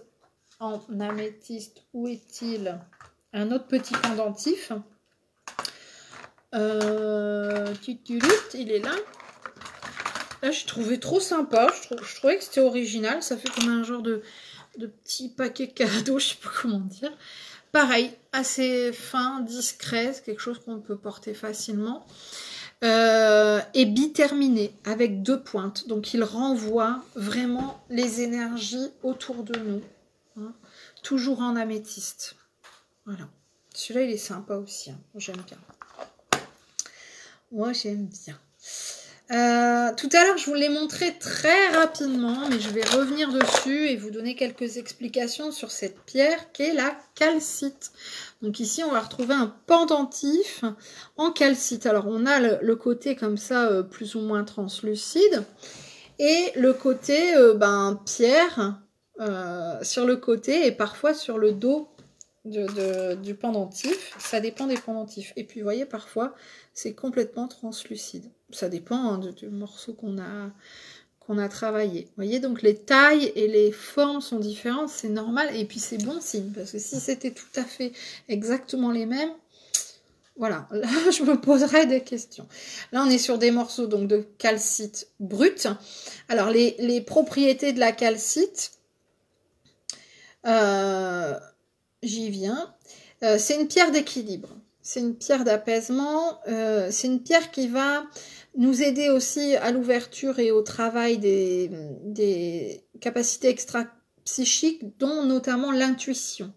en améthyste. Où est-il? Un autre petit pendentif. Il est là. Là, j'ai trouvé trop sympa. Je trouvais que c'était original. Ça fait comme un genre de petit paquet cadeau, je sais pas comment dire. Pareil, assez fin, discret, c'est quelque chose qu'on peut porter facilement. Et biterminé, avec 2 pointes. Donc, il renvoie vraiment les énergies autour de nous. Hein. Toujours en améthyste. Voilà. Celui-là, il est sympa aussi. Hein. J'aime bien. Moi, j'aime bien. Tout à l'heure, je vous l'ai montré très rapidement, mais je vais revenir dessus et vous donner quelques explications sur cette pierre qui est la calcite. Donc ici, on va retrouver un pendentif en calcite. Alors, on a le côté comme ça, plus ou moins translucide, et le côté pierre sur le côté et parfois sur le dos du pendentif. Ça dépend des pendentifs. Et puis, vous voyez, parfois, c'est complètement translucide. Ça dépend hein, du morceau qu'on a travaillé. Vous voyez, donc les tailles et les formes sont différentes, c'est normal. Et puis, c'est bon signe, parce que si c'était tout à fait exactement les mêmes, voilà, là, je me poserais des questions. Là, on est sur des morceaux donc de calcite brut. Alors, les propriétés de la calcite, j'y viens. C'est une pierre d'équilibre. C'est une pierre d'apaisement. C'est une pierre qui va nous aider aussi à l'ouverture et au travail des capacités extra-psychiques, dont notamment l'intuition.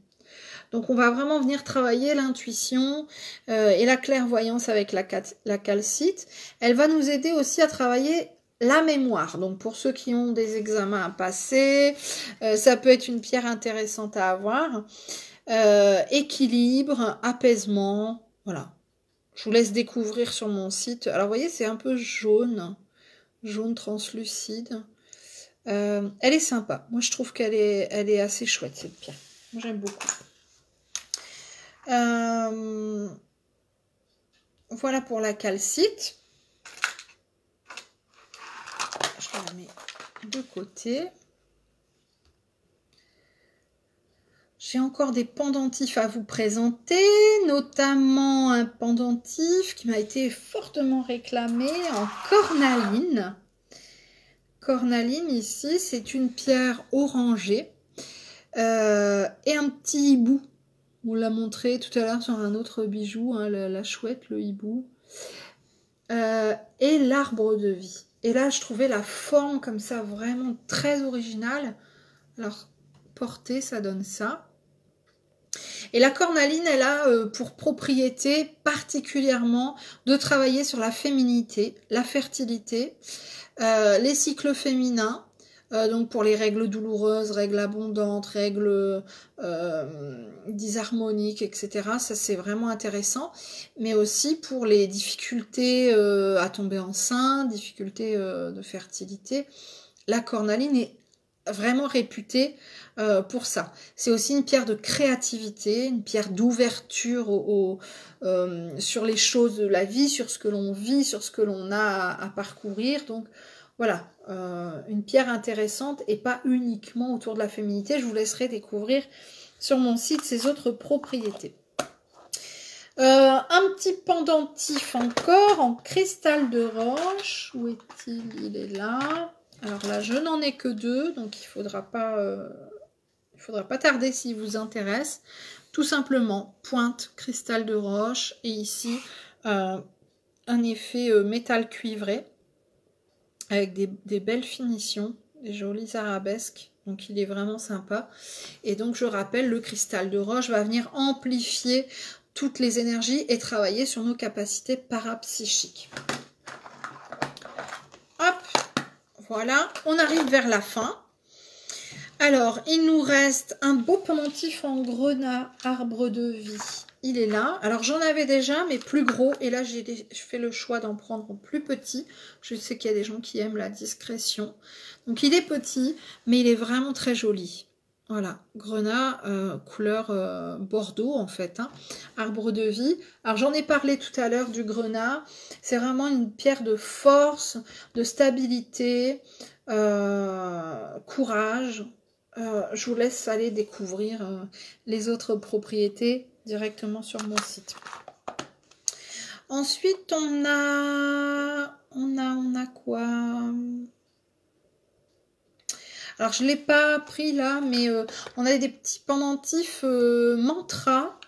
Donc, on va vraiment venir travailler l'intuition et la clairvoyance avec la calcite. Elle va nous aider aussi à travailler la mémoire. Donc, pour ceux qui ont des examens à passer, ça peut être une pierre intéressante à avoir. Équilibre, apaisement, voilà. Je vous laisse découvrir sur mon site. Alors, vous voyez, c'est un peu jaune translucide. Elle est sympa. Moi, je trouve qu'elle est assez chouette, cette pierre. Moi, j'aime beaucoup. Voilà pour la calcite. Je la mets de côté. J'ai encore des pendentifs à vous présenter, notamment un pendentif qui m'a été fortement réclamé en cornaline. Cornaline, ici, c'est une pierre orangée et un petit hibou. On l'a montré tout à l'heure sur un autre bijou, hein, la chouette, le hibou. Et l'arbre de vie. Et là, je trouvais la forme comme ça vraiment très originale. Alors, portée, ça donne ça. Et la cornaline, elle a pour propriété particulièrement de travailler sur la féminité, la fertilité, les cycles féminins, donc pour les règles douloureuses, règles abondantes, règles disharmoniques, etc. Ça, c'est vraiment intéressant. Mais aussi pour les difficultés à tomber enceinte, difficultés de fertilité. La cornaline est vraiment réputée pour ça. C'est aussi une pierre de créativité, une pierre d'ouverture sur les choses de la vie, sur ce que l'on vit, sur ce que l'on a à parcourir. Donc voilà, une pierre intéressante et pas uniquement autour de la féminité. Je vous laisserai découvrir sur mon site ses autres propriétés. Un petit pendentif encore en cristal de roche. Où est-il? Il est là. Alors là, je n'en ai que 2, donc il faudra pas tarder s'il vous intéresse. Tout simplement, pointe, cristal de roche, et ici, un effet métal cuivré, avec des belles finitions, des jolies arabesques. Donc il est vraiment sympa. Et donc je rappelle, le cristal de roche va venir amplifier toutes les énergies et travailler sur nos capacités parapsychiques. Hop, voilà, on arrive vers la fin. Alors, il nous reste un beau pendentif en grenat, arbre de vie. Il est là. Alors, j'en avais déjà, mais plus gros. Et là, je fais le choix d'en prendre en plus petit. Je sais qu'il y a des gens qui aiment la discrétion. Donc, il est petit, mais il est vraiment très joli. Voilà, grenat, couleur bordeaux, en fait. Hein. Arbre de vie. Alors, j'en ai parlé tout à l'heure du grenat. C'est vraiment une pierre de force, de stabilité, courage. Je vous laisse aller découvrir les autres propriétés directement sur mon site. Ensuite, on a quoi? Alors, je ne l'ai pas pris là, mais on a des petits pendentifs mantra.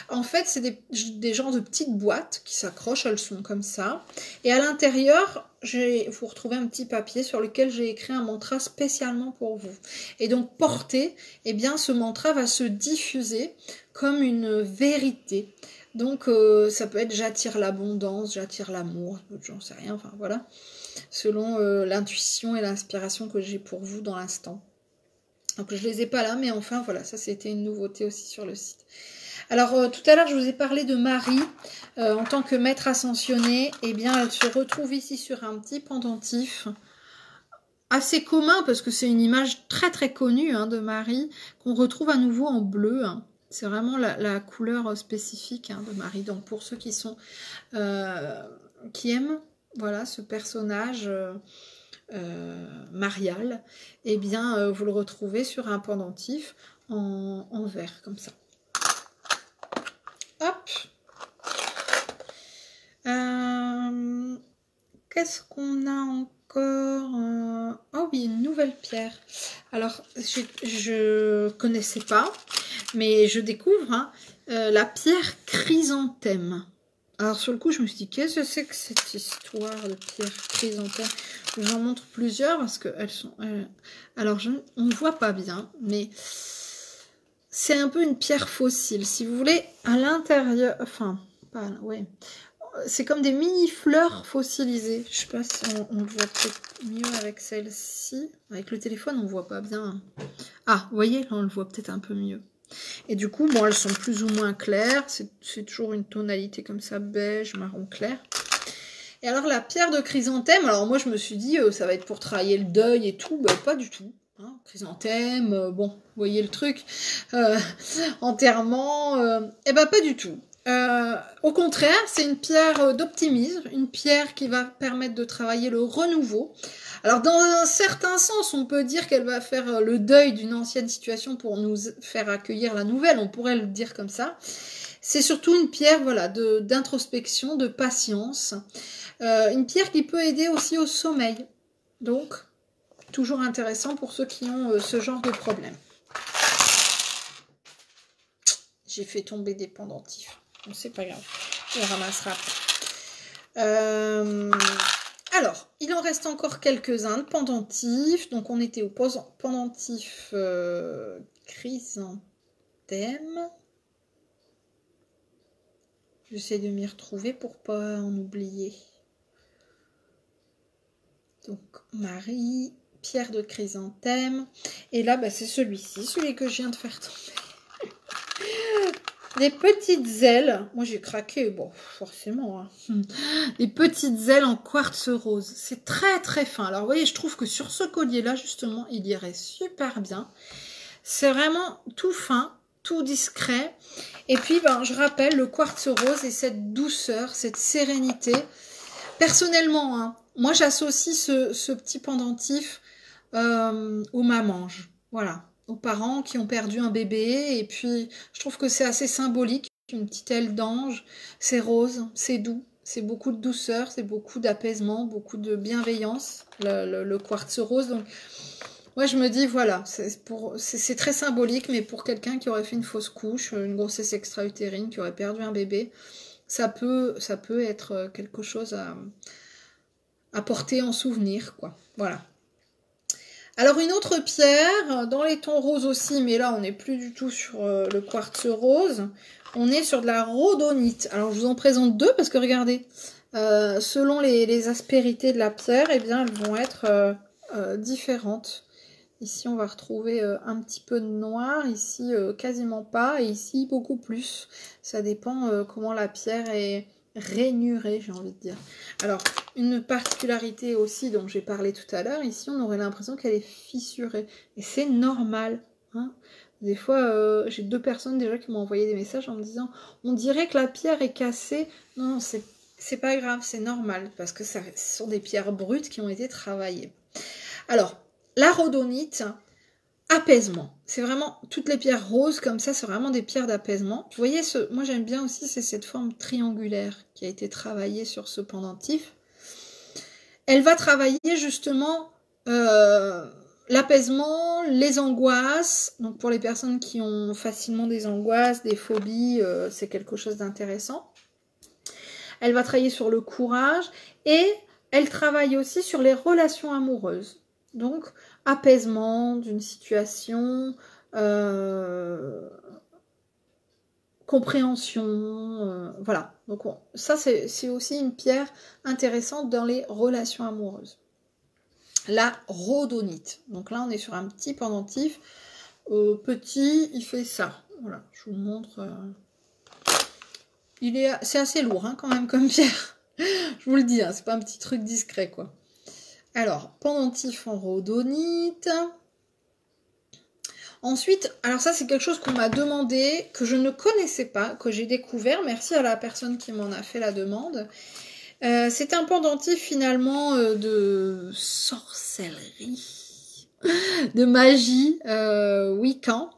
En fait, c'est des genres de petites boîtes qui s'accrochent, elles sont comme ça. Et à l'intérieur, vous retrouvez un petit papier sur lequel j'ai écrit un mantra spécialement pour vous. Et donc, porté, eh bien, ce mantra va se diffuser comme une vérité. Donc, ça peut être j'attire l'abondance, j'attire l'amour, j'en sais rien, enfin voilà. Selon l'intuition et l'inspiration que j'ai pour vous dans l'instant. Donc, je ne les ai pas là, mais enfin, voilà, ça, c'était une nouveauté aussi sur le site. Alors, tout à l'heure, je vous ai parlé de Marie en tant que maître ascensionné. Eh bien, elle se retrouve ici sur un petit pendentif assez commun parce que c'est une image très très connue hein, de Marie qu'on retrouve à nouveau en bleu. Hein. C'est vraiment la couleur spécifique hein, de Marie. Donc, pour ceux qui aiment voilà, ce personnage marial, eh bien, vous le retrouvez sur un pendentif en vert comme ça. Hop. Qu'est-ce qu'on a encore? Oh oui, une nouvelle pierre. Alors, je connaissais pas, mais je découvre hein, la pierre chrysanthème. Alors, sur le coup, je me suis dit, qu'est-ce que c'est que cette histoire de pierre chrysanthème? Je vous en montre plusieurs parce qu'elles sont... alors, on ne voit pas bien, mais... C'est un peu une pierre fossile, si vous voulez, à l'intérieur, enfin, pas, ouais, c'est comme des mini-fleurs fossilisées. Je sais pas si on le voit peut-être mieux avec celle-ci. Avec le téléphone, on ne voit pas bien. Ah, vous voyez, là, on le voit peut-être un peu mieux. Et du coup, bon, elles sont plus ou moins claires. C'est toujours une tonalité comme ça, beige, marron clair. Et alors, la pierre de chrysanthème, alors moi, je me suis dit, ça va être pour travailler le deuil et tout. Ben, pas du tout. Hein, chrysanthème, bon, vous voyez le truc, enterrement, eh ben pas du tout. Au contraire, c'est une pierre d'optimisme, une pierre qui va permettre de travailler le renouveau. Alors dans un certain sens, on peut dire qu'elle va faire le deuil d'une ancienne situation pour nous faire accueillir la nouvelle, on pourrait le dire comme ça. C'est surtout une pierre voilà, d'introspection, de patience, une pierre qui peut aider aussi au sommeil. Donc, toujours intéressant pour ceux qui ont ce genre de problème. J'ai fait tomber des pendentifs. Bon, c'est pas grave. On ramassera après. Alors, il en reste encore quelques-uns de pendentifs. Donc, on était au pendentif chrysanthème. J'essaie de m'y retrouver pour pas en oublier. Donc, Marie... pierre de chrysanthème. Et là, bah, c'est celui-ci, celui que je viens de faire tomber. Des petites ailes. Moi, j'ai craqué. Bon, forcément. Hein. Des petites ailes en quartz rose. C'est très, très fin. Alors, vous voyez, je trouve que sur ce collier-là, justement, il irait super bien. C'est vraiment tout fin, tout discret. Et puis, ben, je rappelle, le quartz rose et cette douceur, cette sérénité. Personnellement, hein, moi, j'associe ce petit pendentif aux mamanges, voilà, aux parents qui ont perdu un bébé, et puis je trouve que c'est assez symbolique, une petite aile d'ange, c'est rose, c'est doux, c'est beaucoup de douceur, c'est beaucoup d'apaisement, beaucoup de bienveillance, le quartz rose, donc moi je me dis voilà, c'est très symbolique, mais pour quelqu'un qui aurait fait une fausse couche, une grossesse extra-utérine, qui aurait perdu un bébé, ça peut être quelque chose à porter en souvenir, quoi, voilà. Alors une autre pierre, dans les tons roses aussi, mais là on n'est plus du tout sur le quartz rose, on est sur de la rhodonite. Alors je vous en présente deux parce que regardez, selon les aspérités de la pierre, eh bien elles vont être différentes. Ici on va retrouver un petit peu de noir, ici quasiment pas, et ici beaucoup plus. Ça dépend comment la pierre est rainurée, j'ai envie de dire. Alors, une particularité aussi dont j'ai parlé tout à l'heure, ici on aurait l'impression qu'elle est fissurée. Et c'est normal. Hein. Des fois, j'ai 2 personnes déjà qui m'ont envoyé des messages en me disant « On dirait que la pierre est cassée. » Non, c'est pas grave, c'est normal, parce que ce sont des pierres brutes qui ont été travaillées. Alors, la rhodonite, apaisement. C'est vraiment, toutes les pierres roses comme ça, c'est vraiment des pierres d'apaisement. Vous voyez, moi j'aime bien aussi, c'est cette forme triangulaire qui a été travaillée sur ce pendentif. Elle va travailler justement l'apaisement, les angoisses. Donc pour les personnes qui ont facilement des angoisses, des phobies, c'est quelque chose d'intéressant. Elle va travailler sur le courage et elle travaille aussi sur les relations amoureuses. Donc, apaisement d'une situation, compréhension, voilà. Donc, ça, c'est aussi une pierre intéressante dans les relations amoureuses. La rhodonite. Donc là, on est sur un petit pendentif. Petit, il fait ça. Voilà, je vous montre. C'est assez lourd, hein, quand même, comme pierre. Je vous le dis, hein, c'est pas un petit truc discret, quoi. Alors, pendentif en rhodonite. Ensuite, alors ça c'est quelque chose qu'on m'a demandé, que je ne connaissais pas, que j'ai découvert. Merci à la personne qui m'en a fait la demande. C'est un pendentif finalement de sorcellerie, de magie wiccan.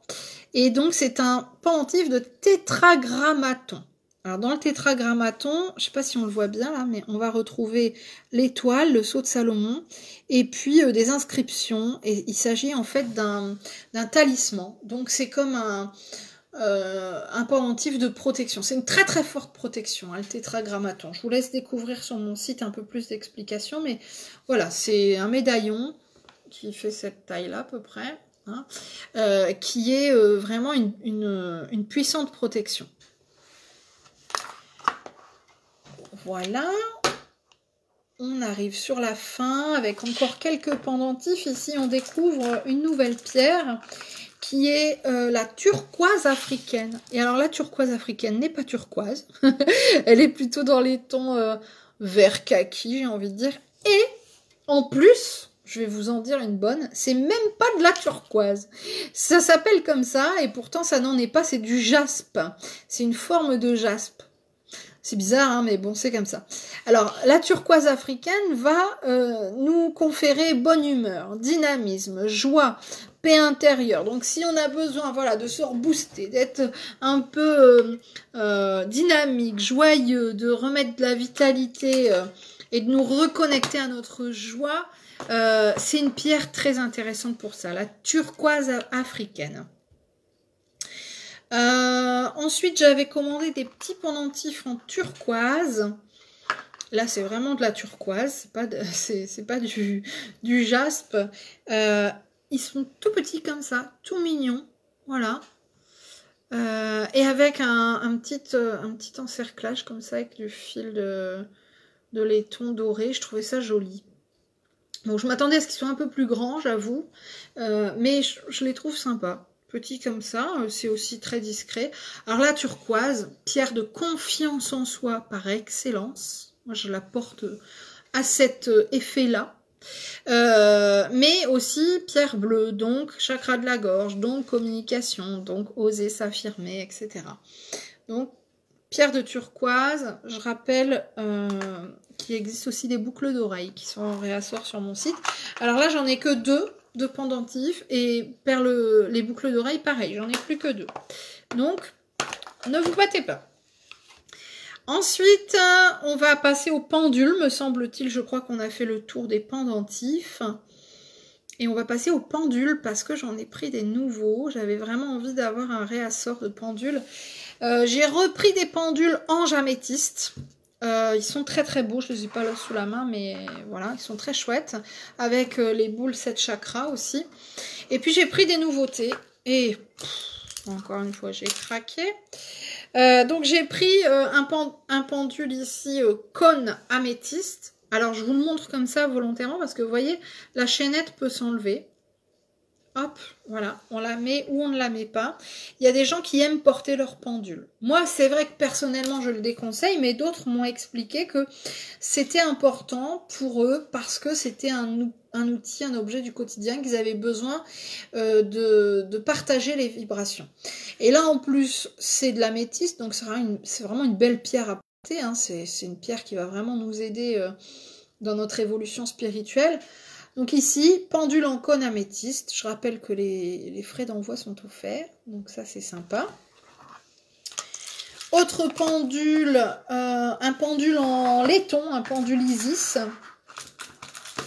Et donc c'est un pendentif de tétragrammaton. Alors dans le tétragrammaton, je ne sais pas si on le voit bien là, mais on va retrouver l'étoile, le sceau de Salomon, et puis des inscriptions. Et il s'agit en fait d'un talisman. Donc c'est comme un pendentif de protection. C'est une très très forte protection, hein, le tétragrammaton. Je vous laisse découvrir sur mon site un peu plus d'explications, mais voilà, c'est un médaillon qui fait cette taille-là à peu près, hein, qui est vraiment une puissante protection. Voilà, on arrive sur la fin avec encore quelques pendentifs. Ici, on découvre une nouvelle pierre qui est la turquoise africaine. Et alors, la turquoise africaine n'est pas turquoise. Elle est plutôt dans les tons vert kaki, j'ai envie de dire. Et en plus, je vais vous en dire une bonne, c'est même pas de la turquoise. Ça s'appelle comme ça et pourtant, ça n'en est pas, c'est du jaspe. C'est une forme de jaspe. C'est bizarre, hein, mais bon, c'est comme ça. Alors, la turquoise africaine va nous conférer bonne humeur, dynamisme, joie, paix intérieure. Donc, si on a besoin, voilà, de se rebooster, d'être un peu dynamique, joyeux, de remettre de la vitalité et de nous reconnecter à notre joie, c'est une pierre très intéressante pour ça, la turquoise africaine. Ensuite, j'avais commandé des petits pendentifs en turquoise. Là, c'est vraiment de la turquoise, c'est pas du jaspe. Ils sont tout petits comme ça, tout mignons, voilà. Et avec un petit encerclage comme ça, avec du fil de laiton doré. Je trouvais ça joli. Bon, je m'attendais à ce qu'ils soient un peu plus grands, j'avoue, mais je les trouve sympas. Petit comme ça, c'est aussi très discret. Alors la turquoise, pierre de confiance en soi par excellence. Moi, je la porte à cet effet-là. Mais aussi pierre bleue, donc chakra de la gorge, donc communication, donc oser s'affirmer, etc. Donc, pierre de turquoise, je rappelle qu'il existe aussi des boucles d'oreilles qui sont en réassort sur mon site. Alors là, j'en ai que 2. De pendentifs et les boucles d'oreilles pareil, j'en ai plus que 2, donc ne vous battez pas. Ensuite on va passer au pendule, me semble-t-il. Je crois qu'on a fait le tour des pendentifs et on va passer au pendule parce que j'en ai pris des nouveaux. J'avais vraiment envie d'avoir un réassort de pendule. J'ai repris des pendules ange améthyste. Ils sont très très beaux, je ne les ai pas là sous la main, mais voilà, ils sont très chouettes. Avec les boules 7 chakras aussi. Et puis j'ai pris des nouveautés. Et encore une fois, j'ai craqué. Donc j'ai pris un pendule ici, cône améthyste. Alors je vous le montre comme ça volontairement parce que vous voyez, la chaînette peut s'enlever. Hop, voilà, on la met ou on ne la met pas. Il y a des gens qui aiment porter leur pendule. Moi, c'est vrai que personnellement, je le déconseille, mais d'autres m'ont expliqué que c'était important pour eux parce que c'était un outil, un objet du quotidien qu'ils avaient besoin de partager les vibrations. Et là, en plus, c'est de l'améthyste, donc c'est vraiment une belle pierre à porter. Hein. C'est une pierre qui va vraiment nous aider dans notre évolution spirituelle. Donc ici, pendule en cône améthyste. Je rappelle que les frais d'envoi sont offerts. Donc ça, c'est sympa. Autre pendule, un pendule en laiton, un pendule Isis.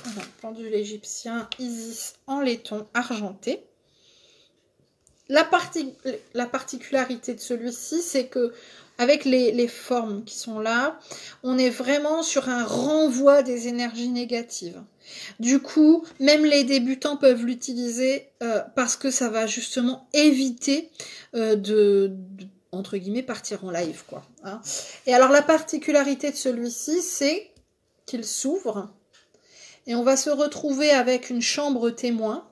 Voilà, pendule égyptien Isis en laiton argenté. La particularité de celui-ci, c'est que avec les formes qui sont là, on est vraiment sur un renvoi des énergies négatives. Du coup, même les débutants peuvent l'utiliser parce que ça va justement éviter entre guillemets, partir en live, quoi. Hein. Et alors, la particularité de celui-ci, c'est qu'il s'ouvre et on va se retrouver avec une chambre témoin.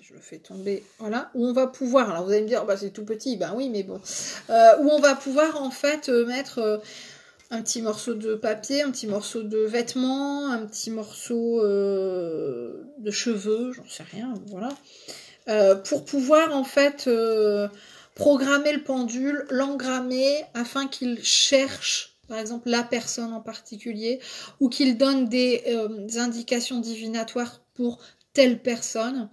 Je le fais tomber, voilà, où on va pouvoir, alors vous allez me dire, bah, c'est tout petit, ben oui, mais bon, où on va pouvoir en fait mettre un petit morceau de papier, un petit morceau de vêtements, un petit morceau de cheveux, j'en sais rien, voilà, pour pouvoir en fait programmer le pendule, l'engrammer afin qu'il cherche par exemple la personne en particulier ou qu'il donne des indications divinatoires pour telle personne.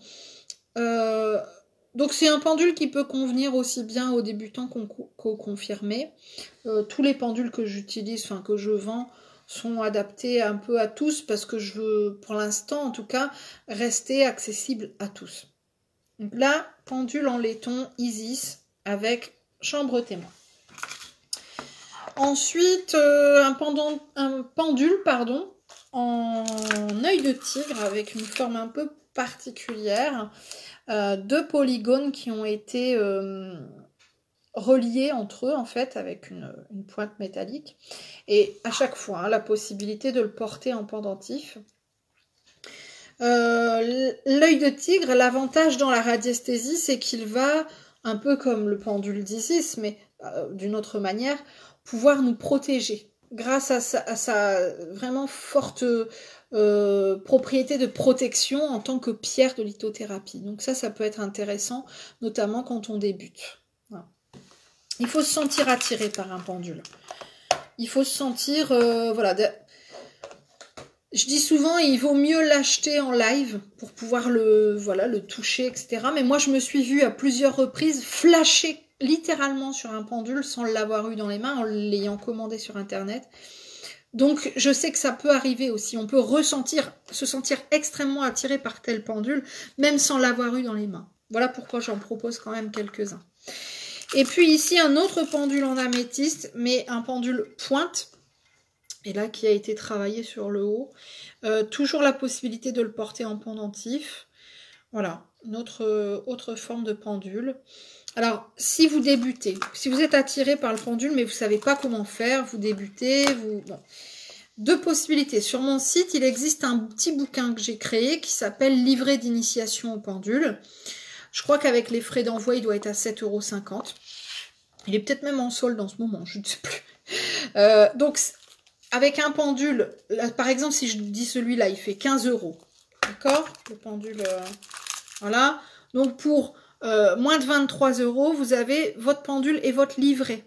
Donc c'est un pendule qui peut convenir aussi bien aux débutants qu'aux confirmés. Tous les pendules que j'utilise, enfin que je vends, sont adaptés un peu à tous parce que je veux, pour l'instant en tout cas, rester accessible à tous. Donc là, pendule en laiton Isis avec chambre témoin. Ensuite, un pendule en œil de tigre avec une forme un peu particulière, deux polygones qui ont été reliés entre eux en fait avec une pointe métallique et à chaque fois hein, la possibilité de le porter en pendentif. L'œil de tigre, l'avantage dans la radiesthésie, c'est qu'il va, un peu comme le pendule d'Isis, mais d'une autre manière, pouvoir nous protéger grâce à sa vraiment forte propriété de protection en tant que pierre de lithothérapie. Donc ça peut être intéressant, notamment quand on débute. Voilà. Il faut se sentir attiré par un pendule. Il faut se sentir, voilà. Je dis souvent, il vaut mieux l'acheter en live pour pouvoir le toucher, etc. Mais moi, je me suis vue à plusieurs reprises flasher littéralement sur un pendule sans l'avoir eu dans les mains, en l'ayant commandé sur Internet. Donc, je sais que ça peut arriver aussi. On peut se sentir extrêmement attiré par tel pendule, même sans l'avoir eu dans les mains. Voilà pourquoi j'en propose quand même quelques-uns. Et puis ici, un autre pendule en améthyste, mais un pendule pointe. Et là, qui a été travaillé sur le haut. Toujours la possibilité de le porter en pendentif. Voilà, une autre forme de pendule. Alors, si vous débutez, si vous êtes attiré par le pendule, mais vous ne savez pas comment faire, vous débutez, Bon. Deux possibilités. Sur mon site, il existe un petit bouquin que j'ai créé qui s'appelle « Livret d'initiation au pendule ». Je crois qu'avec les frais d'envoi, il doit être à 7,50 €. Il est peut-être même en solde en ce moment, je ne sais plus. Donc, avec un pendule, là, par exemple, si je dis celui-là, il fait 15 €. D'accord? Le pendule, voilà. Donc, pour moins de 23 €, vous avez votre pendule et votre livret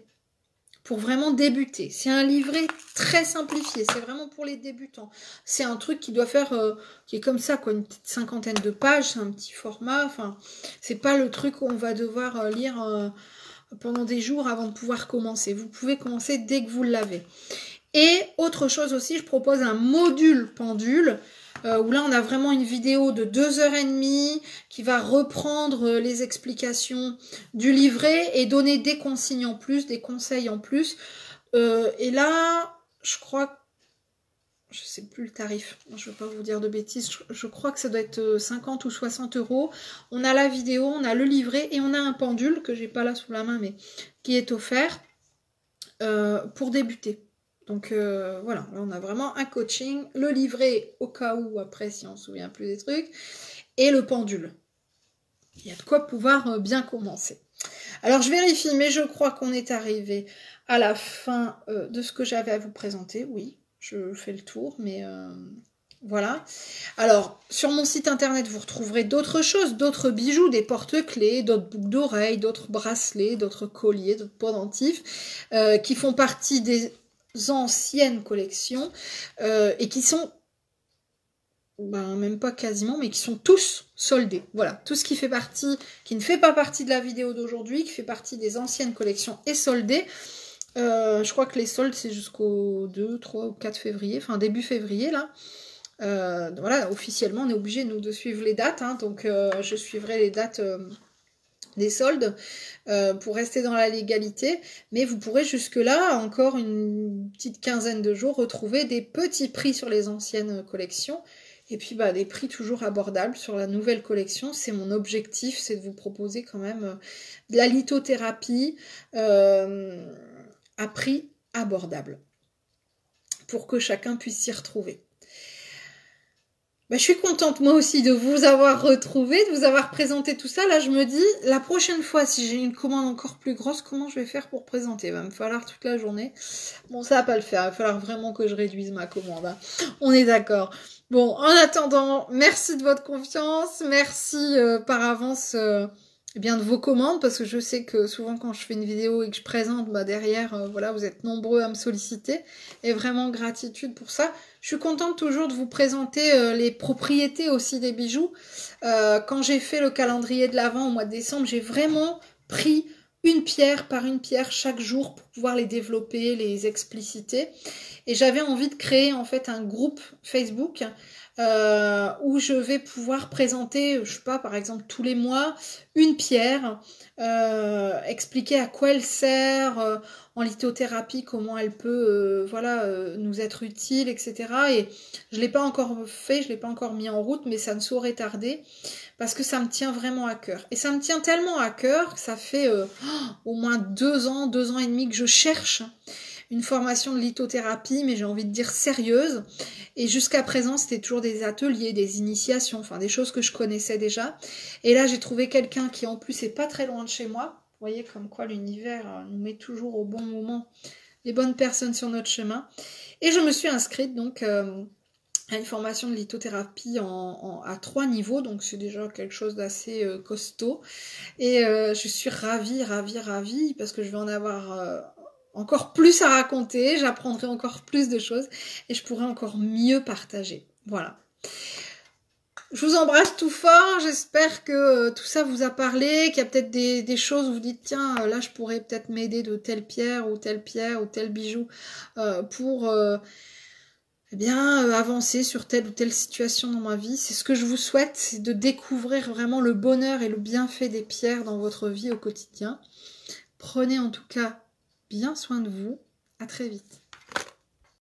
pour vraiment débuter. C'est un livret très simplifié. C'est vraiment pour les débutants. C'est un truc qui doit faire, qui est comme ça, quoi, une petite 50aine de pages. C'est un petit format. Enfin, c'est pas le truc qu'on va devoir lire pendant des jours avant de pouvoir commencer. Vous pouvez commencer dès que vous l'avez. Et autre chose aussi, je propose un module pendule où là on a vraiment une vidéo de 2h30 qui va reprendre les explications du livret et donner des consignes en plus, des conseils en plus Et là, je crois, je sais plus le tarif, je ne veux pas vous dire de bêtises, je crois que ça doit être 50 ou 60 euros. On a la vidéo, on a le livret et on a un pendule que j'ai pas là sous la main, mais qui est offert pour débuter. Donc voilà, là on a vraiment un coaching, le livret au cas où après si on se souvient plus des trucs, et le pendule. Il y a de quoi pouvoir bien commencer. Alors je vérifie, mais je crois qu'on est arrivé à la fin de ce que j'avais à vous présenter. Oui, je fais le tour, mais voilà. Alors, sur mon site internet, vous retrouverez d'autres choses, d'autres bijoux, des porte-clés, d'autres boucles d'oreilles, d'autres bracelets, d'autres colliers, d'autres pendentifs, qui font partie des anciennes collections et qui sont, même pas quasiment, mais qui sont tous soldés. Voilà, tout ce qui fait partie, qui ne fait pas partie de la vidéo d'aujourd'hui, qui fait partie des anciennes collections est soldé. Je crois que les soldes, c'est jusqu'au 2, 3 ou 4 février, enfin début février, là. Voilà, officiellement, on est obligé, nous, de suivre les dates. Hein, donc, je suivrai les dates des soldes pour rester dans la légalité. Mais vous pourrez jusque-là, encore une petite quinzaine de jours, retrouver des petits prix sur les anciennes collections. Et puis, des prix toujours abordables sur la nouvelle collection. C'est mon objectif, c'est de vous proposer quand même de la lithothérapie à prix abordable pour que chacun puisse s'y retrouver. Je suis contente moi aussi de vous avoir retrouvé, de vous avoir présenté tout ça. Là, je me dis, la prochaine fois, si j'ai une commande encore plus grosse, comment je vais faire pour présenter? Il va me falloir toute la journée. Bon, ça va pas le faire. Il va falloir vraiment que je réduise ma commande. Hein. On est d'accord. Bon, en attendant, merci de votre confiance. Merci par avance de vos commandes, parce que je sais que souvent quand je fais une vidéo et que je présente, derrière, voilà, vous êtes nombreux à me solliciter. Et vraiment gratitude pour ça. Je suis contente toujours de vous présenter les propriétés aussi des bijoux. Quand j'ai fait le calendrier de l'Avent au mois de décembre, j'ai vraiment pris une pierre par une pierre chaque jour pour pouvoir les développer, les expliciter. Et j'avais envie de créer en fait un groupe Facebook où je vais pouvoir présenter, je sais pas, par exemple tous les mois, une pierre, expliquer à quoi elle sert en lithothérapie, comment elle peut nous être utile, etc. Et je l'ai pas encore fait, je l'ai pas encore mis en route, mais ça ne saurait tarder parce que ça me tient vraiment à cœur. Et ça me tient tellement à cœur que ça fait au moins 2 ans, 2 ans et demi que je cherche une formation de lithothérapie, mais j'ai envie de dire sérieuse. Et jusqu'à présent, c'était toujours des ateliers, des initiations, enfin des choses que je connaissais déjà. Et là, j'ai trouvé quelqu'un qui en plus est pas très loin de chez moi. Vous voyez comme quoi l'univers nous met toujours au bon moment les bonnes personnes sur notre chemin. Et je me suis inscrite donc à une formation de lithothérapie à 3 niveaux, donc c'est déjà quelque chose d'assez costaud. Et je suis ravie, parce que je vais en avoir encore plus à raconter, j'apprendrai encore plus de choses et je pourrai encore mieux partager. Voilà. Je vous embrasse tout fort, j'espère que tout ça vous a parlé, qu'il y a peut-être des choses où vous dites tiens, là je pourrais peut-être m'aider de telle pierre ou tel bijou pour avancer sur telle ou telle situation dans ma vie. C'est ce que je vous souhaite, c'est de découvrir vraiment le bonheur et le bienfait des pierres dans votre vie au quotidien. Prenez en tout cas bien soin de vous. À très vite.